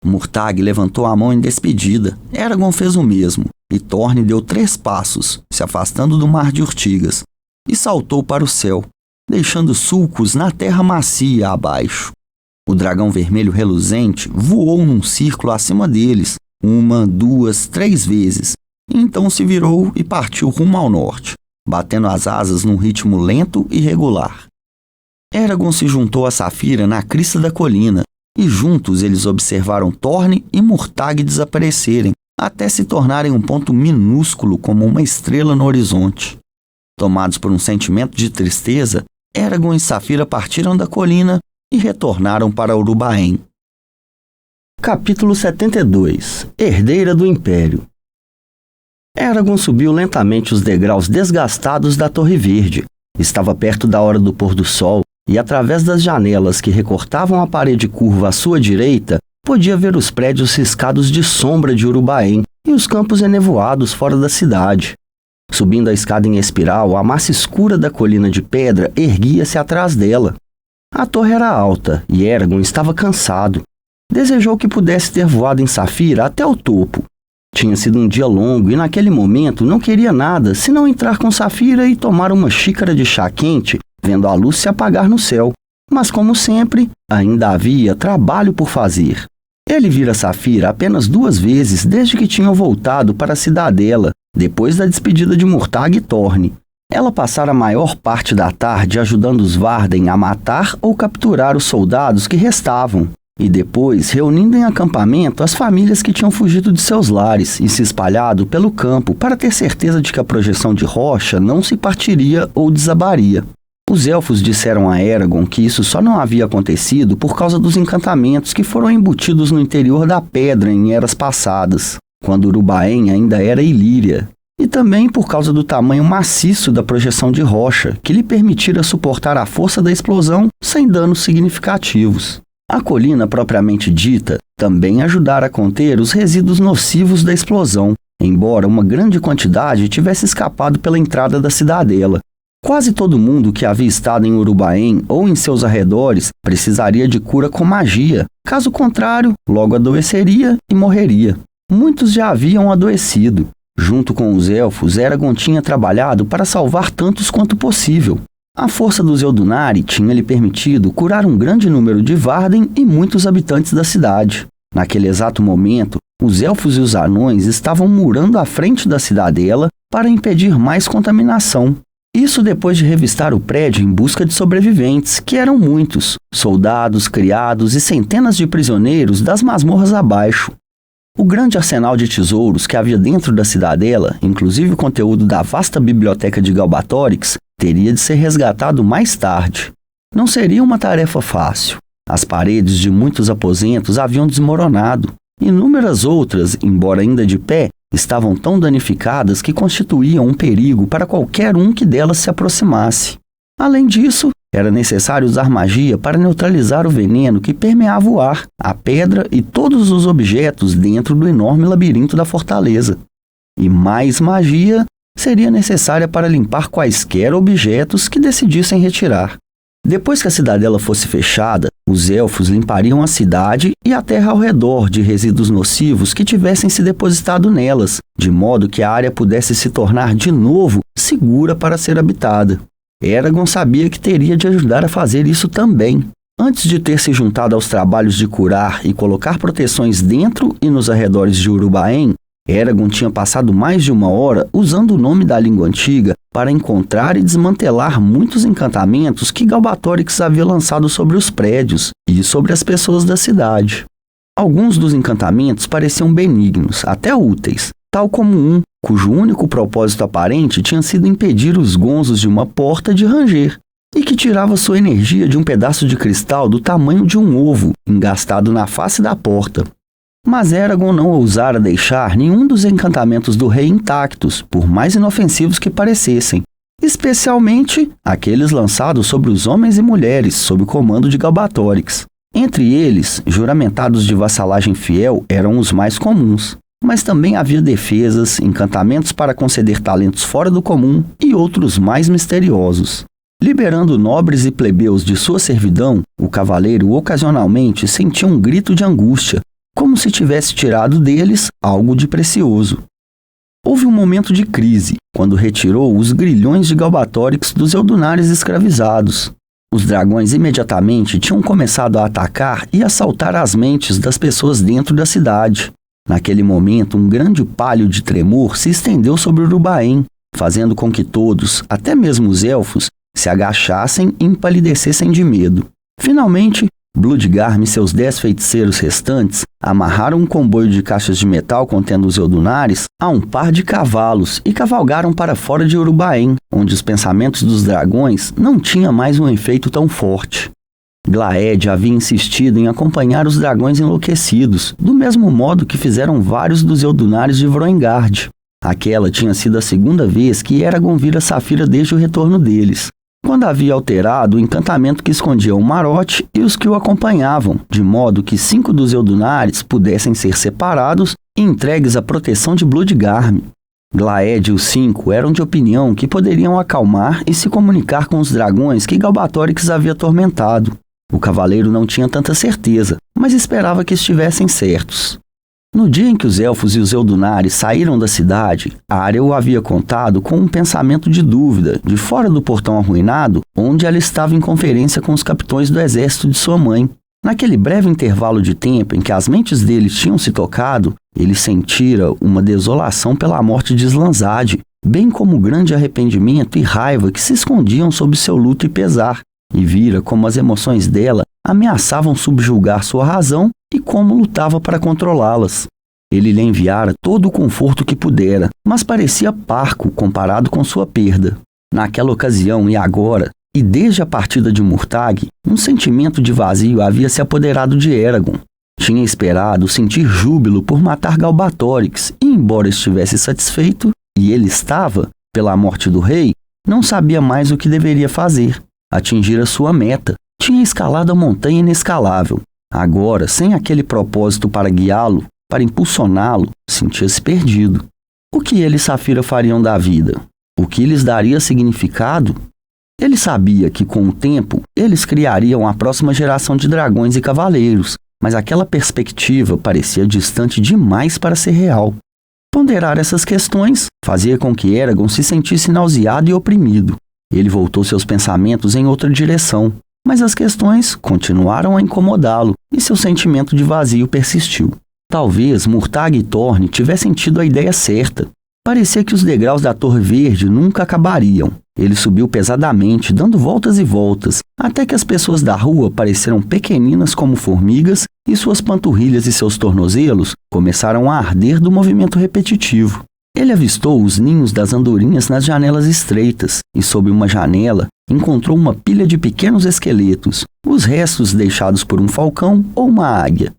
Murtagh levantou a mão em despedida. Eragon fez o mesmo, e Thorne deu 3 passos, se afastando do mar de urtigas, e saltou para o céu, deixando sulcos na terra macia abaixo. O dragão vermelho reluzente voou num círculo acima deles, 1, 2, 3 vezes, e então se virou e partiu rumo ao norte, batendo as asas num ritmo lento e regular. Eragon se juntou a Saphira na crista da colina, e juntos eles observaram Thorne e Murtagh desaparecerem, até se tornarem um ponto minúsculo como uma estrela no horizonte. Tomados por um sentimento de tristeza, Eragon e Saphira partiram da colina e retornaram para Urubaen. Capítulo 72 – Herdeira do Império. Eragon subiu lentamente os degraus desgastados da Torre Verde. Estava perto da hora do pôr do sol e, através das janelas que recortavam a parede curva à sua direita, podia ver os prédios riscados de sombra de Urubaém e os campos enevoados fora da cidade. Subindo a escada em espiral, a massa escura da colina de pedra erguia-se atrás dela. A torre era alta e Eragon estava cansado. Desejou que pudesse ter voado em Saphira até o topo. Tinha sido um dia longo e naquele momento não queria nada senão entrar com Saphira e tomar uma xícara de chá quente, vendo a luz se apagar no céu. Mas, como sempre, ainda havia trabalho por fazer. Ele vira Saphira apenas 2 vezes desde que tinham voltado para a cidadela, depois da despedida de Murtagh e Thorne. Ela passara a maior parte da tarde ajudando os Varden a matar ou capturar os soldados que restavam, e depois reunindo em acampamento as famílias que tinham fugido de seus lares e se espalhado pelo campo para ter certeza de que a projeção de rocha não se partiria ou desabaria. Os elfos disseram a Eragon que isso só não havia acontecido por causa dos encantamentos que foram embutidos no interior da pedra em eras passadas, quando Urubaém ainda era Ilíria, e também por causa do tamanho maciço da projeção de rocha, que lhe permitira suportar a força da explosão sem danos significativos. A colina propriamente dita também ajudara a conter os resíduos nocivos da explosão, embora uma grande quantidade tivesse escapado pela entrada da cidadela. Quase todo mundo que havia estado em Urubaém ou em seus arredores precisaria de cura com magia. Caso contrário, logo adoeceria e morreria. Muitos já haviam adoecido. Junto com os elfos, Eragon tinha trabalhado para salvar tantos quanto possível. A força dos Eldunari tinha lhe permitido curar um grande número de Varden e muitos habitantes da cidade. Naquele exato momento, os elfos e os anões estavam murando à frente da cidadela para impedir mais contaminação. Isso depois de revistar o prédio em busca de sobreviventes, que eram muitos, soldados, criados e centenas de prisioneiros das masmorras abaixo. O grande arsenal de tesouros que havia dentro da cidadela, inclusive o conteúdo da vasta biblioteca de Galbatorix, teria de ser resgatado mais tarde. Não seria uma tarefa fácil. As paredes de muitos aposentos haviam desmoronado. Inúmeras outras, embora ainda de pé, estavam tão danificadas que constituíam um perigo para qualquer um que delas se aproximasse. Além disso, era necessário usar magia para neutralizar o veneno que permeava o ar, a pedra e todos os objetos dentro do enorme labirinto da fortaleza. E mais magia seria necessária para limpar quaisquer objetos que decidissem retirar. Depois que a cidadela fosse fechada, os elfos limpariam a cidade e a terra ao redor de resíduos nocivos que tivessem se depositado nelas, de modo que a área pudesse se tornar de novo segura para ser habitada. Eragon sabia que teria de ajudar a fazer isso também. Antes de ter se juntado aos trabalhos de curar e colocar proteções dentro e nos arredores de Urubaém, Eragon tinha passado mais de 1 hora usando o nome da língua antiga para encontrar e desmantelar muitos encantamentos que Galbatorix havia lançado sobre os prédios e sobre as pessoas da cidade. Alguns dos encantamentos pareciam benignos, até úteis, tal como um cujo único propósito aparente tinha sido impedir os gonzos de uma porta de ranger, e que tirava sua energia de um pedaço de cristal do tamanho de um ovo, engastado na face da porta. Mas Eragon não ousara deixar nenhum dos encantamentos do rei intactos, por mais inofensivos que parecessem, especialmente aqueles lançados sobre os homens e mulheres sob o comando de Galbatorix. Entre eles, juramentados de vassalagem fiel eram os mais comuns, mas também havia defesas, encantamentos para conceder talentos fora do comum e outros mais misteriosos. Liberando nobres e plebeus de sua servidão, o cavaleiro ocasionalmente sentia um grito de angústia, como se tivesse tirado deles algo de precioso. Houve um momento de crise, quando retirou os grilhões de Galbatorix dos Eldunares escravizados. Os dragões imediatamente tinham começado a atacar e assaltar as mentes das pessoas dentro da cidade. Naquele momento, um grande palio de tremor se estendeu sobre Urubaém, fazendo com que todos, até mesmo os elfos, se agachassem e empalidecessem de medo. Finalmente, Bloodgarm e seus 10 feiticeiros restantes amarraram um comboio de caixas de metal contendo os Eldunares a um par de cavalos e cavalgaram para fora de Urubaém, onde os pensamentos dos dragões não tinham mais um efeito tão forte. Glaed havia insistido em acompanhar os dragões enlouquecidos, do mesmo modo que fizeram vários dos Eldunares de Vroengard. Aquela tinha sido a segunda vez que Eragon vira Saphira desde o retorno deles, quando havia alterado o encantamento que escondia o Marote e os que o acompanhavam, de modo que 5 dos Eldunares pudessem ser separados e entregues à proteção de Bloodgarm. Glaed e os 5 eram de opinião que poderiam acalmar e se comunicar com os dragões que Galbatorix havia atormentado. O cavaleiro não tinha tanta certeza, mas esperava que estivessem certos. No dia em que os elfos e os Eldunares saíram da cidade, Arya o havia contado com um pensamento de dúvida, de fora do portão arruinado, onde ela estava em conferência com os capitães do exército de sua mãe. Naquele breve intervalo de tempo em que as mentes deles tinham se tocado, ele sentira uma desolação pela morte de Slanzade, bem como grande arrependimento e raiva que se escondiam sob seu luto e pesar, e vira como as emoções dela ameaçavam subjugar sua razão e como lutava para controlá-las. Ele lhe enviara todo o conforto que pudera, mas parecia parco comparado com sua perda. Naquela ocasião e agora, e desde a partida de Murtagh, um sentimento de vazio havia se apoderado de Eragon. Tinha esperado sentir júbilo por matar Galbatorix, e embora estivesse satisfeito, e ele estava, pela morte do rei, não sabia mais o que deveria fazer. Atingira sua meta, tinha escalado a montanha inescalável. Agora, sem aquele propósito para guiá-lo, para impulsioná-lo, sentia-se perdido. O que ele e Saphira fariam da vida? O que lhes daria significado? Ele sabia que, com o tempo, eles criariam a próxima geração de dragões e cavaleiros, mas aquela perspectiva parecia distante demais para ser real. Ponderar essas questões fazia com que Eragon se sentisse nauseado e oprimido. Ele voltou seus pensamentos em outra direção, mas as questões continuaram a incomodá-lo e seu sentimento de vazio persistiu. Talvez Murtagh e Thorne tivessem tido a ideia certa. Parecia que os degraus da Torre Verde nunca acabariam. Ele subiu pesadamente, dando voltas e voltas, até que as pessoas da rua pareceram pequeninas como formigas e suas panturrilhas e seus tornozelos começaram a arder do movimento repetitivo. Ele avistou os ninhos das andorinhas nas janelas estreitas e, sob uma janela, encontrou uma pilha de pequenos esqueletos, os restos deixados por um falcão ou uma águia.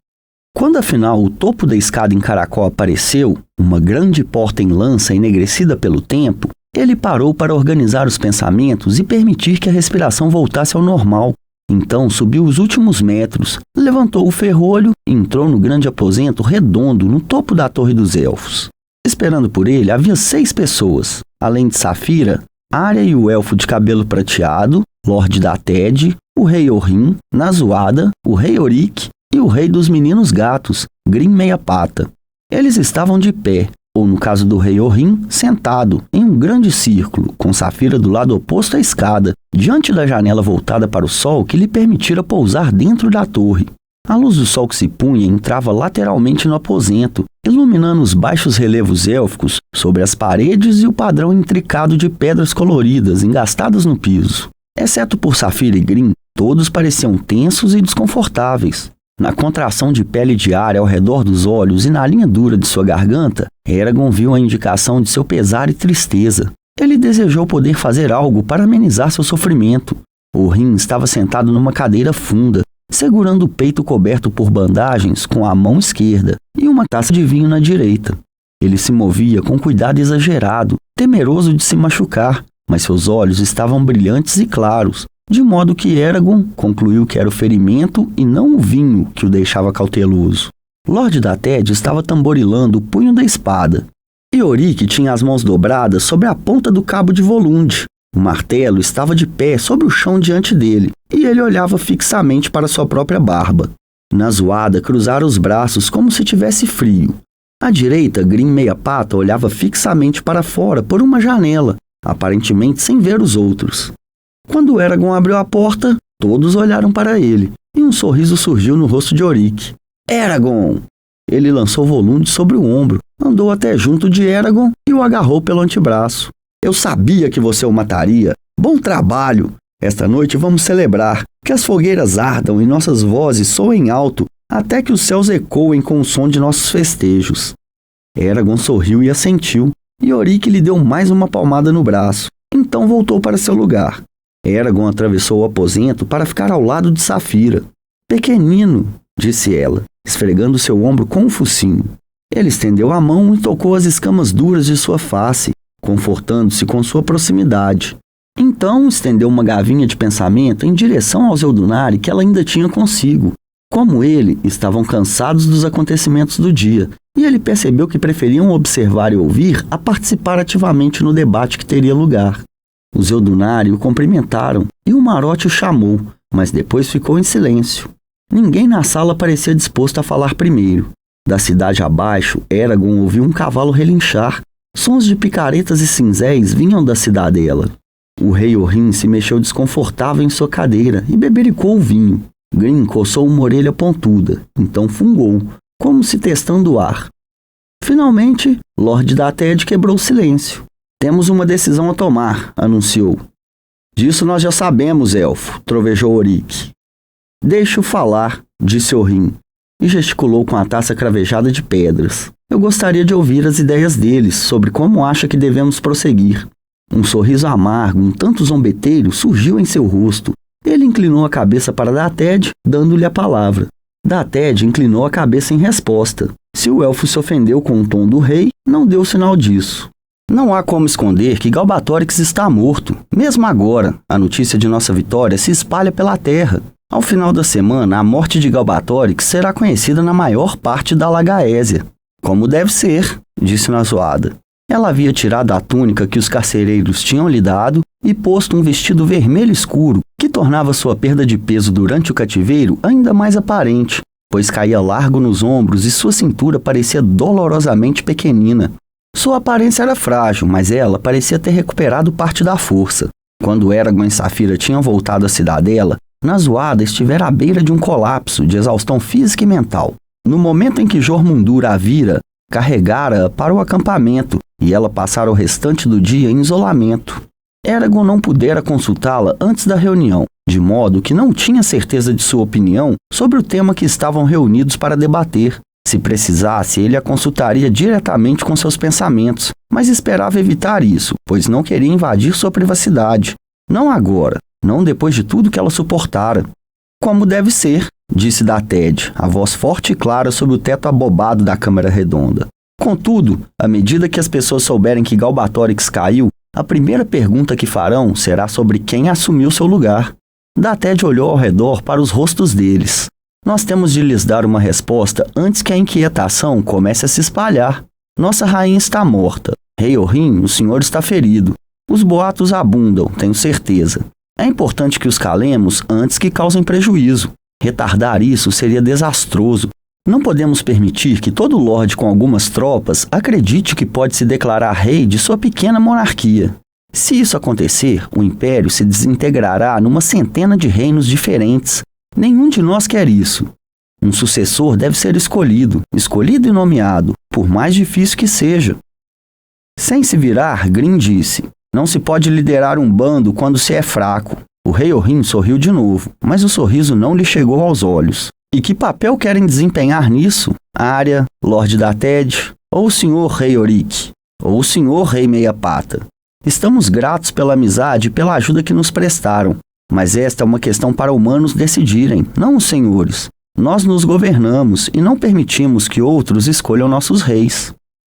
Quando afinal o topo da escada em caracol apareceu, uma grande porta em lança enegrecida pelo tempo, ele parou para organizar os pensamentos e permitir que a respiração voltasse ao normal. Então subiu os últimos metros, levantou o ferrolho e entrou no grande aposento redondo no topo da Torre dos Elfos. Esperando por ele havia 6 pessoas, além de Saphira, Arya e o elfo de cabelo prateado, Lorde da Ted, o rei Orhyn, Nazuada, o rei Orik e o rei dos meninos gatos, Grim Meia Pata. Eles estavam de pé, ou no caso do rei Orhyn, sentado, em um grande círculo, com Saphira do lado oposto à escada, diante da janela voltada para o sol que lhe permitira pousar dentro da torre. A luz do sol que se punha entrava lateralmente no aposento, iluminando os baixos relevos élficos sobre as paredes e o padrão intricado de pedras coloridas engastadas no piso. Exceto por Saphira e Grim, todos pareciam tensos e desconfortáveis. Na contração de pele de Arya ao redor dos olhos e na linha dura de sua garganta, Eragon viu a indicação de seu pesar e tristeza. Ele desejou poder fazer algo para amenizar seu sofrimento. Orhyn estava sentado numa cadeira funda, segurando o peito coberto por bandagens com a mão esquerda e uma taça de vinho na direita. Ele se movia com cuidado exagerado, temeroso de se machucar, mas seus olhos estavam brilhantes e claros, de modo que Eragon concluiu que era o ferimento e não o vinho que o deixava cauteloso. Lorde da Ted estava tamborilando o punho da espada. Ioric tinha as mãos dobradas sobre a ponta do cabo de Volund. O martelo estava de pé sobre o chão diante dele, e ele olhava fixamente para sua própria barba. Nazuada cruzara os braços como se tivesse frio. À direita, Grim Meia Pata olhava fixamente para fora por uma janela, aparentemente sem ver os outros. Quando Eragon abriu a porta, todos olharam para ele, e um sorriso surgiu no rosto de Ioric. Eragon! Ele lançou Volund sobre o ombro, andou até junto de Eragon e o agarrou pelo antebraço. Eu sabia que você o mataria. Bom trabalho! Esta noite vamos celebrar, que as fogueiras ardam e nossas vozes soem alto, até que os céus ecoem com o som de nossos festejos. Eragon sorriu e assentiu, e Ioric lhe deu mais uma palmada no braço. Então voltou para seu lugar. Eragon atravessou o aposento para ficar ao lado de Saphira. Pequenino, disse ela, esfregando seu ombro com um focinho. Ele estendeu a mão e tocou as escamas duras de sua face, confortando-se com sua proximidade. Então estendeu uma gavinha de pensamento em direção ao Zeldunari que ela ainda tinha consigo. Como ele, estavam cansados dos acontecimentos do dia, e ele percebeu que preferiam observar e ouvir a participar ativamente no debate que teria lugar. Os Zeldunari o cumprimentaram e o Marote o chamou, mas depois ficou em silêncio. Ninguém na sala parecia disposto a falar primeiro. Da cidade abaixo, Eragon ouviu um cavalo relinchar. Sons de picaretas e cinzéis vinham da cidadela. O rei Orrin se mexeu desconfortável em sua cadeira e bebericou o vinho. Grim coçou uma orelha pontuda, então fungou, como se testando o ar. Finalmente, Lord Dated quebrou o silêncio. Temos uma decisão a tomar, anunciou. Disso nós já sabemos, elfo, trovejou Orik. Deixe-o falar, disse Orrin, e gesticulou com a taça cravejada de pedras. Eu gostaria de ouvir as ideias deles sobre como acha que devemos prosseguir. Um sorriso amargo, um tanto zombeteiro, surgiu em seu rosto. Ele inclinou a cabeça para Dated, dando-lhe a palavra. Dated inclinou a cabeça em resposta. Se o elfo se ofendeu com o tom do rei, não deu sinal disso. Não há como esconder que Galbatorix está morto. Mesmo agora, a notícia de nossa vitória se espalha pela terra. Ao final da semana, a morte de Galbatorix será conhecida na maior parte da Lagaésia. Como deve ser, disse Nazoada. Ela havia tirado a túnica que os carcereiros tinham lhe dado e posto um vestido vermelho escuro, que tornava sua perda de peso durante o cativeiro ainda mais aparente, pois caía largo nos ombros e sua cintura parecia dolorosamente pequenina. Sua aparência era frágil, mas ela parecia ter recuperado parte da força. Quando Eragon e Saphira tinham voltado à cidadela, Nazoada estivera à beira de um colapso de exaustão física e mental. No momento em que Jormundur a vira, carregara-a para o acampamento e ela passara o restante do dia em isolamento. Eragon não pudera consultá-la antes da reunião, de modo que não tinha certeza de sua opinião sobre o tema que estavam reunidos para debater. Se precisasse, ele a consultaria diretamente com seus pensamentos, mas esperava evitar isso, pois não queria invadir sua privacidade. Não agora, não depois de tudo que ela suportara. Como deve ser, disse Dated, a voz forte e clara sob o teto abobado da câmara redonda. Contudo, à medida que as pessoas souberem que Galbatorix caiu, a primeira pergunta que farão será sobre quem assumiu seu lugar. Dated olhou ao redor para os rostos deles. Nós temos de lhes dar uma resposta antes que a inquietação comece a se espalhar. Nossa rainha está morta. Rei Orrin, o senhor está ferido. Os boatos abundam, tenho certeza. É importante que os calemos antes que causem prejuízo. Retardar isso seria desastroso. Não podemos permitir que todo lorde com algumas tropas acredite que pode se declarar rei de sua pequena monarquia. Se isso acontecer, o império se desintegrará numa centena de reinos diferentes. Nenhum de nós quer isso. Um sucessor deve ser escolhido e nomeado, por mais difícil que seja. Sem se virar, Grim disse, não se pode liderar um bando quando se é fraco. O rei Orrin sorriu de novo, mas o sorriso não lhe chegou aos olhos. E que papel querem desempenhar nisso? Arya, Lord Dated, ou o senhor rei Orik, ou o senhor rei Meia-Pata? Estamos gratos pela amizade e pela ajuda que nos prestaram, mas esta é uma questão para humanos decidirem, não os senhores. Nós nos governamos e não permitimos que outros escolham nossos reis.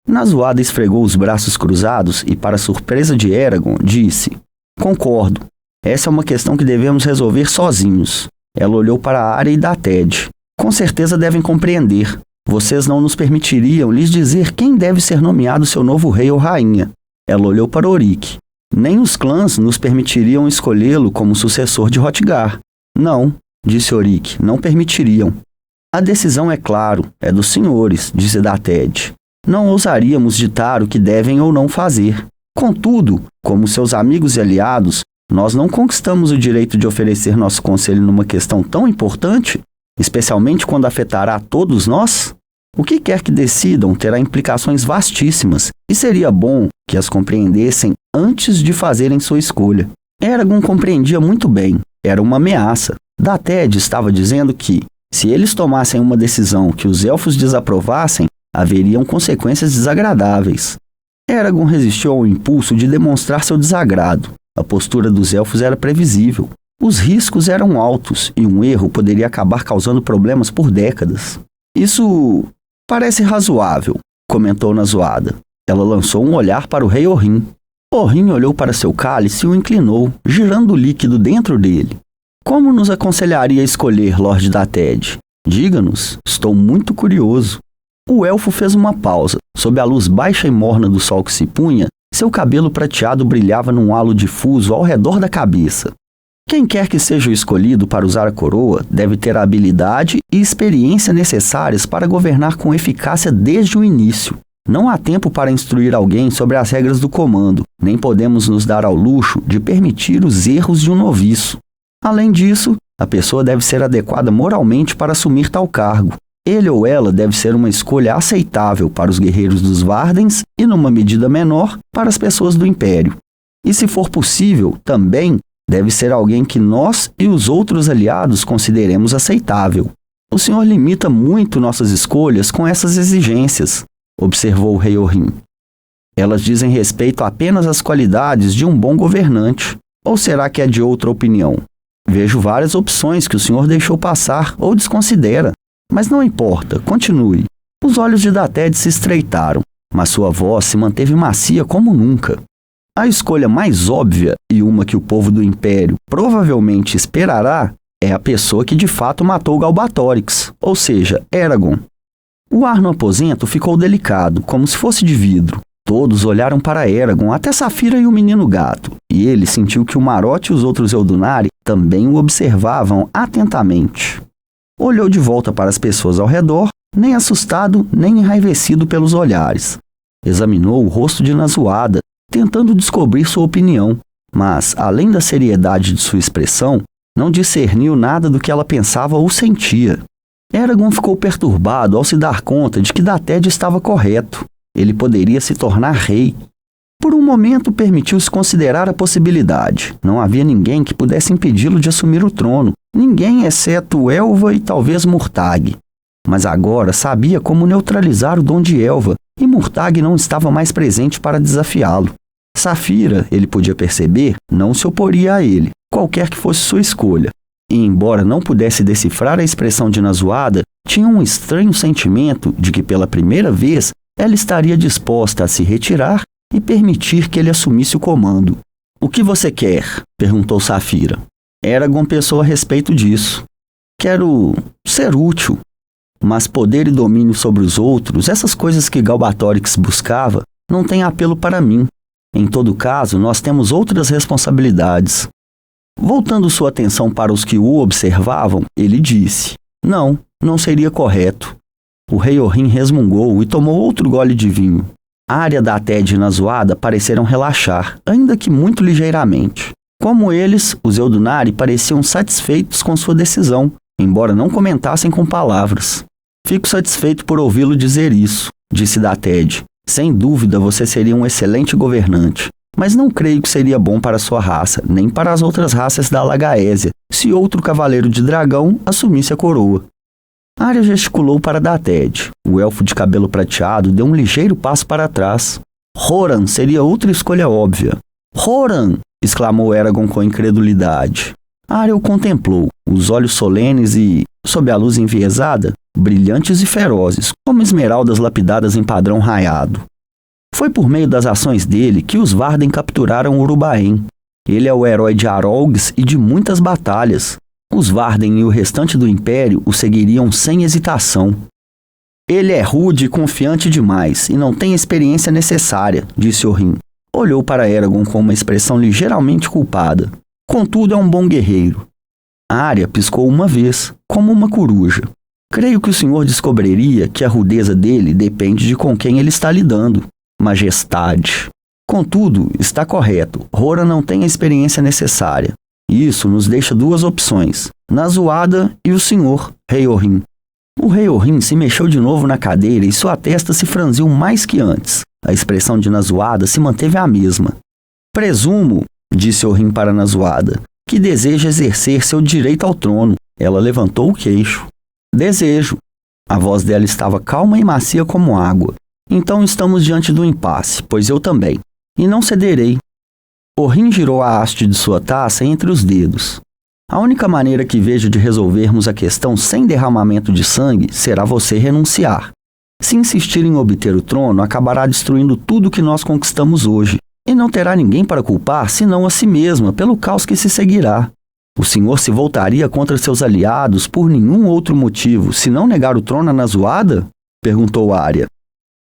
Nazoada esfregou os braços cruzados e, para surpresa de Eragon, disse, concordo, essa é uma questão que devemos resolver sozinhos. Ela olhou para Arya e Dated. Com certeza devem compreender. Vocês não nos permitiriam lhes dizer quem deve ser nomeado seu novo rei ou rainha. Ela olhou para Orik. Nem os clãs nos permitiriam escolhê-lo como sucessor de Hrothgar. Não, disse Orik, não permitiriam. A decisão, é claro, é dos senhores, disse Dated. Não ousaríamos ditar o que devem ou não fazer. Contudo, como seus amigos e aliados, nós não conquistamos o direito de oferecer nosso conselho numa questão tão importante, especialmente quando afetará a todos nós? O que quer que decidam terá implicações vastíssimas e seria bom que as compreendessem antes de fazerem sua escolha. Eragon compreendia muito bem. Era uma ameaça. Dated estava dizendo que, se eles tomassem uma decisão que os elfos desaprovassem, haveriam consequências desagradáveis. Eragon resistiu ao impulso de demonstrar seu desagrado. A postura dos elfos era previsível. Os riscos eram altos e um erro poderia acabar causando problemas por décadas. Isso Parece razoável, comentou Nazuada. Ela lançou um olhar para o rei Orrim. Orrim olhou para seu cálice e o inclinou, girando o líquido dentro dele. Como nos aconselharia escolher, Lorde Dated? Diga-nos, estou muito curioso. O elfo fez uma pausa. Sob a luz baixa e morna do sol que se punha, seu cabelo prateado brilhava num halo difuso ao redor da cabeça. Quem quer que seja o escolhido para usar a coroa deve ter a habilidade e experiência necessárias para governar com eficácia desde o início. Não há tempo para instruir alguém sobre as regras do comando, nem podemos nos dar ao luxo de permitir os erros de um noviço. Além disso, a pessoa deve ser adequada moralmente para assumir tal cargo. Ele ou ela deve ser uma escolha aceitável para os guerreiros dos Vardens e, numa medida menor, para as pessoas do Império. E, se for possível, também deve ser alguém que nós e os outros aliados consideremos aceitável. O senhor limita muito nossas escolhas com essas exigências, observou o rei Orrim. Elas dizem respeito apenas às qualidades de um bom governante. Ou será que é de outra opinião? Vejo várias opções que o senhor deixou passar ou desconsidera. Mas não importa, continue. Os olhos de Dated se estreitaram, mas sua voz se manteve macia como nunca. A escolha mais óbvia, e uma que o povo do Império provavelmente esperará, é a pessoa que de fato matou Galbatorix, ou seja, Eragon. O ar no aposento ficou delicado, como se fosse de vidro. Todos olharam para Eragon, até Saphira e o menino gato, e ele sentiu que o Marote e os outros Eldunari também o observavam atentamente. Olhou de volta para as pessoas ao redor, nem assustado, nem enraivecido pelos olhares. Examinou o rosto de Nazuada, tentando descobrir sua opinião, mas, além da seriedade de sua expressão, não discerniu nada do que ela pensava ou sentia. Eragon ficou perturbado ao se dar conta de que Dated estava correto. Ele poderia se tornar rei. Por um momento, permitiu-se considerar a possibilidade. Não havia ninguém que pudesse impedi-lo de assumir o trono. Ninguém exceto Elva e talvez Murtag. Mas agora sabia como neutralizar o dom de Elva, e Murtag não estava mais presente para desafiá-lo. Saphira, ele podia perceber, não se oporia a ele, qualquer que fosse sua escolha. E embora não pudesse decifrar a expressão de Nazuada, tinha um estranho sentimento de que pela primeira vez ela estaria disposta a se retirar e permitir que ele assumisse o comando. "O que você quer?" perguntou Saphira. Eragon pensou a respeito disso. "Quero ser útil. Mas poder e domínio sobre os outros, essas coisas que Galbatorix buscava, não têm apelo para mim. Em todo caso, nós temos outras responsabilidades." Voltando sua atenção para os que o observavam, ele disse: Não seria correto." O rei Orrim resmungou e tomou outro gole de vinho. Arya, Dated e Nazuada pareceram relaxar, ainda que muito ligeiramente. Como eles, os Eldunari pareciam satisfeitos com sua decisão, embora não comentassem com palavras. "Fico satisfeito por ouvi-lo dizer isso", disse Dated. "Sem dúvida você seria um excelente governante, mas não creio que seria bom para sua raça, nem para as outras raças da Lagaésia, se outro cavaleiro de dragão assumisse a coroa." Arya gesticulou para Dated. O elfo de cabelo prateado deu um ligeiro passo para trás. "Horan seria outra escolha óbvia." "Horan!" exclamou Eragon com incredulidade. Arya o contemplou, os olhos solenes e, sob a luz enviesada, brilhantes e ferozes, como esmeraldas lapidadas em padrão raiado. Foi por meio das ações dele que os Varden capturaram Urubaen. Ele é o herói de Arolgs e de muitas batalhas. Os Varden e o restante do Império o seguiriam sem hesitação. "Ele é rude e confiante demais e não tem a experiência necessária", disse Orrim. Olhou para Eragon com uma expressão ligeiramente culpada. "Contudo, é um bom guerreiro." Arya piscou uma vez, como uma coruja. "Creio que o senhor descobriria que a rudeza dele depende de com quem ele está lidando, Majestade. Contudo, está correto, Horan não tem a experiência necessária. Isso nos deixa duas opções, Nazuada e o senhor, rei Orrim." O rei Orrim se mexeu de novo na cadeira e sua testa se franziu mais que antes. A expressão de Nazuada se manteve a mesma. "Presumo", disse Orrim para Nazuada, "que deseja exercer seu direito ao trono." Ela levantou o queixo. "Desejo." A voz dela estava calma e macia como água. "Então estamos diante do impasse, pois eu também. E não cederei." Orrim girou a haste de sua taça entre os dedos. "A única maneira que vejo de resolvermos a questão sem derramamento de sangue será você renunciar." Se insistir em obter o trono, acabará destruindo tudo que nós conquistamos hoje, e não terá ninguém para culpar senão a si mesma pelo caos que se seguirá. O senhor se voltaria contra seus aliados por nenhum outro motivo, senão negar o trono a Nazuada? Perguntou Arya.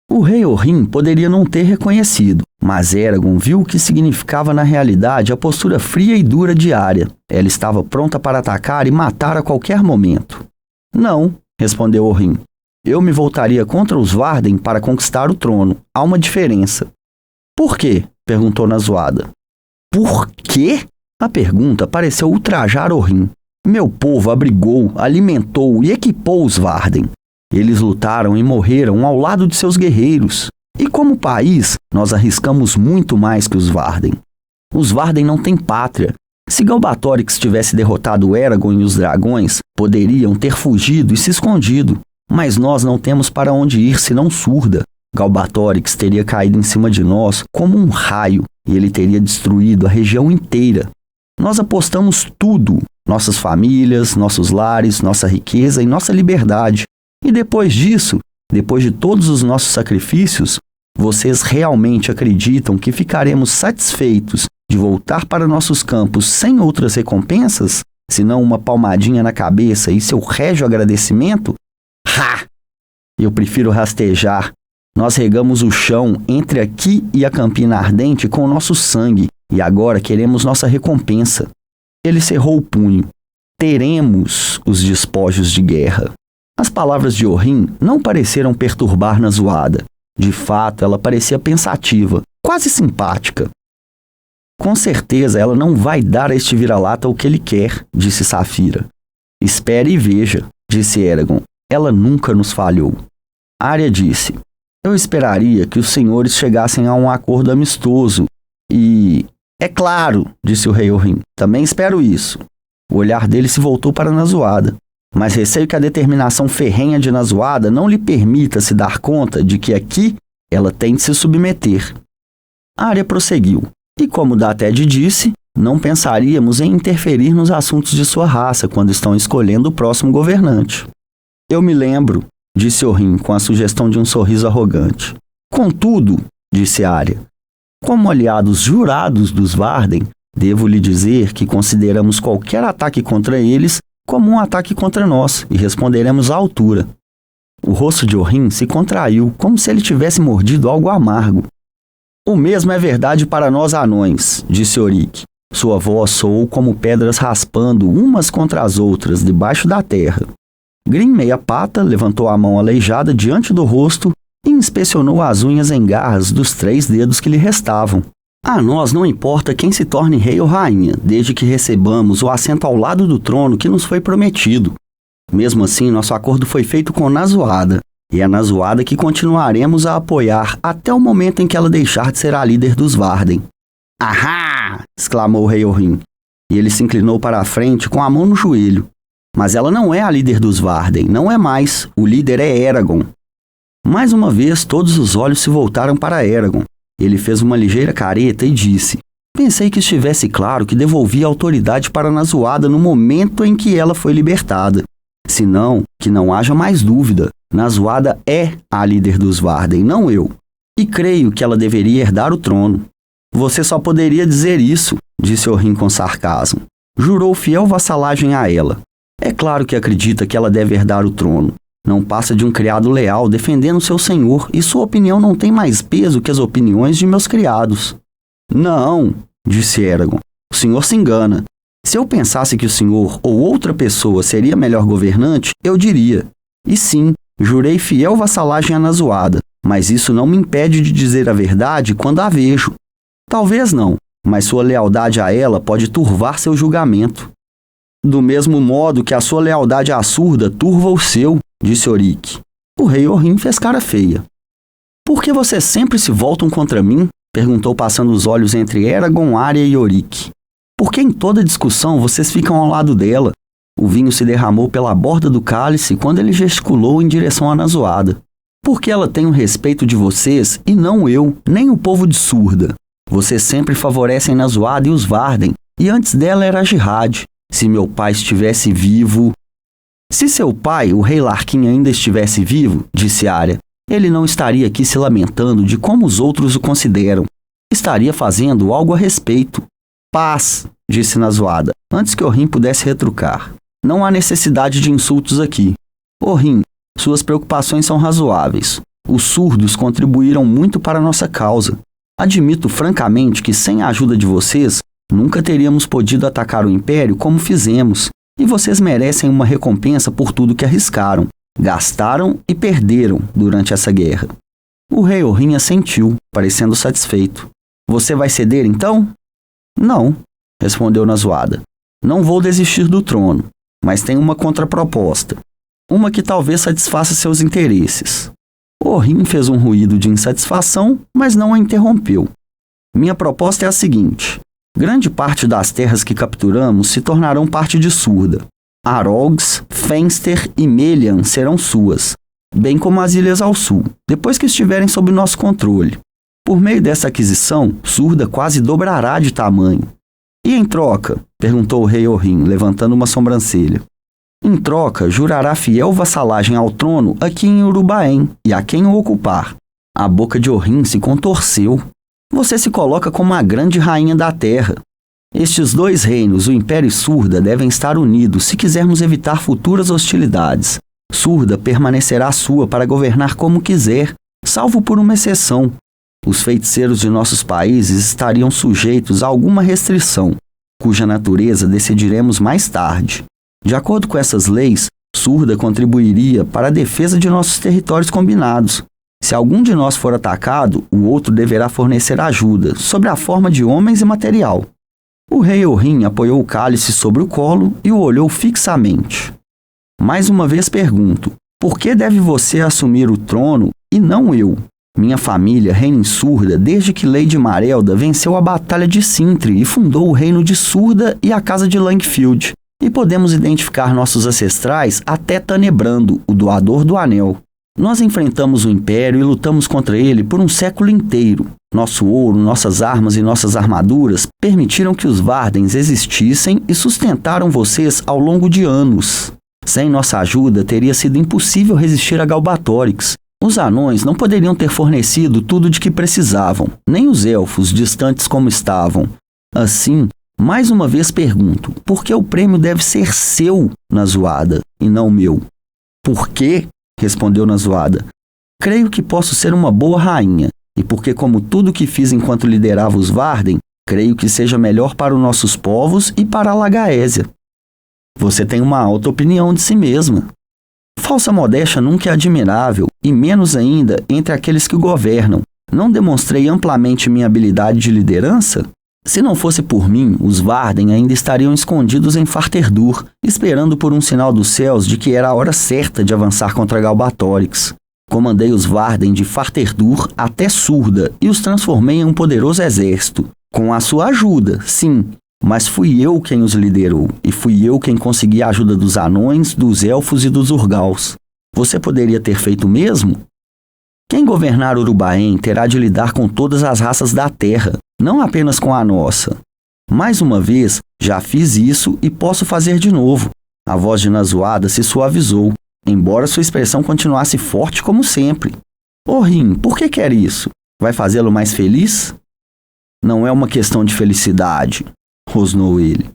O rei Orhin poderia não ter reconhecido, mas Eragon viu o que significava na realidade a postura fria e dura de Arya. Ela estava pronta para atacar e matar a qualquer momento. Não, respondeu Orhin. Eu me voltaria contra os Varden para conquistar o trono. Há uma diferença. Por quê? Perguntou Nazuada. Por quê? A pergunta pareceu ultrajar Orhin. Meu povo abrigou, alimentou e equipou os Varden. Eles lutaram e morreram ao lado de seus guerreiros. E como país, nós arriscamos muito mais que os Varden. Os Varden não têm pátria. Se Galbatorix tivesse derrotado Eragon e os dragões, poderiam ter fugido e se escondido. Mas nós não temos para onde ir senão Surda. Galbatorix teria caído em cima de nós como um raio e ele teria destruído a região inteira. Nós apostamos tudo, nossas famílias, nossos lares, nossa riqueza e nossa liberdade. E depois disso, depois de todos os nossos sacrifícios, vocês realmente acreditam que ficaremos satisfeitos de voltar para nossos campos sem outras recompensas, senão uma palmadinha na cabeça e seu régio agradecimento? Ha! Eu prefiro rastejar. Nós regamos o chão entre aqui e a Campina Ardente com o nosso sangue, e agora queremos nossa recompensa. Ele cerrou o punho. Teremos os despojos de guerra. As palavras de Orhin não pareceram perturbar Nazuada. De fato, ela parecia pensativa, quase simpática. Com certeza ela não vai dar a este vira-lata o que ele quer, disse Saphira. Espere e veja, disse Eragon. Ela nunca nos falhou. Arya disse. Eu esperaria que os senhores chegassem a um acordo amistoso e... É claro, disse o rei Orhin. Também espero isso. O olhar dele se voltou para Nazuada. Mas receio que a determinação ferrenha de Nazuada não lhe permita se dar conta de que aqui ela tem de se submeter. Arya prosseguiu. E como Dated disse, não pensaríamos em interferir nos assuntos de sua raça quando estão escolhendo o próximo governante. Eu me lembro, disse Orhin com a sugestão de um sorriso arrogante. Contudo, disse Arya, como aliados jurados dos Varden, devo lhe dizer que consideramos qualquer ataque contra eles como um ataque contra nós e responderemos à altura. O rosto de Orhin se contraiu, como se ele tivesse mordido algo amargo. O mesmo é verdade para nós anões, disse Orik. Sua voz soou como pedras raspando umas contra as outras debaixo da terra. Grim Meia Pata levantou a mão aleijada diante do rosto e inspecionou as unhas em garras dos 3 dedos que lhe restavam. A nós não importa quem se torne rei ou rainha, desde que recebamos o assento ao lado do trono que nos foi prometido. Mesmo assim, nosso acordo foi feito com Nazuada, e é Nazuada que continuaremos a apoiar até o momento em que ela deixar de ser a líder dos Varden. Ahá! Exclamou o rei Orhin, e ele se inclinou para a frente com a mão no joelho. Mas ela não é a líder dos Varden, não é mais. O líder é Eragon. Mais uma vez, todos os olhos se voltaram para Eragon. Ele fez uma ligeira careta e disse: Pensei que estivesse claro que devolvi a autoridade para Nazuada no momento em que ela foi libertada. Se não, que não haja mais dúvida. Nazuada é a líder dos Varden, não eu. E creio que ela deveria herdar o trono. Você só poderia dizer isso, disse Orhin com sarcasmo. Jurou fiel vassalagem a ela. É claro que acredita que ela deve herdar o trono. Não passa de um criado leal defendendo seu senhor e sua opinião não tem mais peso que as opiniões de meus criados. Não, disse Eragon. O senhor se engana. Se eu pensasse que o senhor ou outra pessoa seria melhor governante, eu diria. E sim, jurei fiel vassalagem a Nazuada, mas isso não me impede de dizer a verdade quando a vejo. Talvez não, mas sua lealdade a ela pode turvar seu julgamento. Do mesmo modo que a sua lealdade à Surda turva o seu, disse Orik. O rei Orhin fez cara feia. Por que vocês sempre se voltam contra mim? Perguntou passando os olhos entre Eragon, Arya e Orik. Por que em toda discussão vocês ficam ao lado dela? O vinho se derramou pela borda do cálice quando ele gesticulou em direção a Nazuada. Porque ela tem o respeito de vocês e não eu, nem o povo de Surda. Vocês sempre favorecem Nazuada e os Varden, e antes dela era a Jihad. Se meu pai estivesse vivo... Se seu pai, o rei Larquin, ainda estivesse vivo, disse Arya, Ele não estaria aqui se lamentando de como os outros o consideram. Estaria fazendo algo a respeito. Paz, disse Nazoada, antes que Orrim pudesse retrucar. Não há necessidade de insultos aqui. Orrim, suas preocupações são razoáveis. Os surdos contribuíram muito para a nossa causa. Admito francamente que sem a ajuda de vocês, nunca teríamos podido atacar o Império como fizemos, e vocês merecem uma recompensa por tudo que arriscaram, gastaram e perderam durante essa guerra. O rei Orrim assentiu, parecendo satisfeito. Você vai ceder então? Não, respondeu Nazoada. Não vou desistir do trono, mas tenho uma contraproposta. Uma que talvez satisfaça seus interesses. Orrim fez um ruído de insatisfação, mas não a interrompeu. Minha proposta é a seguinte. Grande parte das terras que capturamos se tornarão parte de Surda. Arogs, Fenster e Melian serão suas, bem como as ilhas ao sul, depois que estiverem sob nosso controle. Por meio dessa aquisição, Surda quase dobrará de tamanho. E em troca? Perguntou o rei Orrim, levantando uma sobrancelha. Em troca, jurará fiel vassalagem ao trono aqui em Urubaém e a quem o ocupar. A boca de Orrim se contorceu. Você se coloca como a grande rainha da terra. Estes dois reinos, o Império e Surda, devem estar unidos se quisermos evitar futuras hostilidades. Surda permanecerá sua para governar como quiser, salvo por uma exceção. Os feiticeiros de nossos países estariam sujeitos a alguma restrição, cuja natureza decidiremos mais tarde. De acordo com essas leis, Surda contribuiria para a defesa de nossos territórios combinados. Se algum de nós for atacado, o outro deverá fornecer ajuda, sob a forma de homens e material. O rei Orrim apoiou o cálice sobre o colo e o olhou fixamente. Mais uma vez pergunto, por que deve você assumir o trono e não eu? Minha família reina em Surda desde que Lady Marelda venceu a Batalha de Sintry e fundou o reino de Surda e a Casa de Langfield. E podemos identificar nossos ancestrais até Tanebrando, o doador do anel. Nós enfrentamos o Império e lutamos contra ele por um século inteiro. Nosso ouro, nossas armas e nossas armaduras permitiram que os Vardens existissem e sustentaram vocês ao longo de anos. Sem nossa ajuda, teria sido impossível resistir a Galbatorix. Os anões não poderiam ter fornecido tudo de que precisavam, nem os elfos, distantes como estavam. Assim, mais uma vez pergunto, por que o prêmio deve ser seu, Nazoada, e não meu? Por quê? Respondeu Nazoada. Creio que posso ser uma boa rainha, e porque, como tudo que fiz enquanto liderava os Varden, creio que seja melhor para os nossos povos e para a Lagaésia. Você tem uma alta opinião de si mesma. Falsa modéstia nunca é admirável, e menos ainda entre aqueles que governam. Não demonstrei amplamente minha habilidade de liderança? Se não fosse por mim, os Varden ainda estariam escondidos em Farterdur, esperando por um sinal dos céus de que era a hora certa de avançar contra Galbatorix. Comandei os Varden de Farterdur até Surda e os transformei em um poderoso exército. Com a sua ajuda, sim, mas fui eu quem os liderou, e fui eu quem consegui a ajuda dos anões, dos elfos e dos Urgaus. Você poderia ter feito o mesmo? Quem governar Urubaém terá de lidar com todas as raças da terra, não apenas com a nossa. Mais uma vez, já fiz isso e posso fazer de novo. A voz de Nazoada se suavizou, embora sua expressão continuasse forte como sempre. Orrim, por que quer isso? Vai fazê-lo mais feliz? Não é uma questão de felicidade, rosnou ele.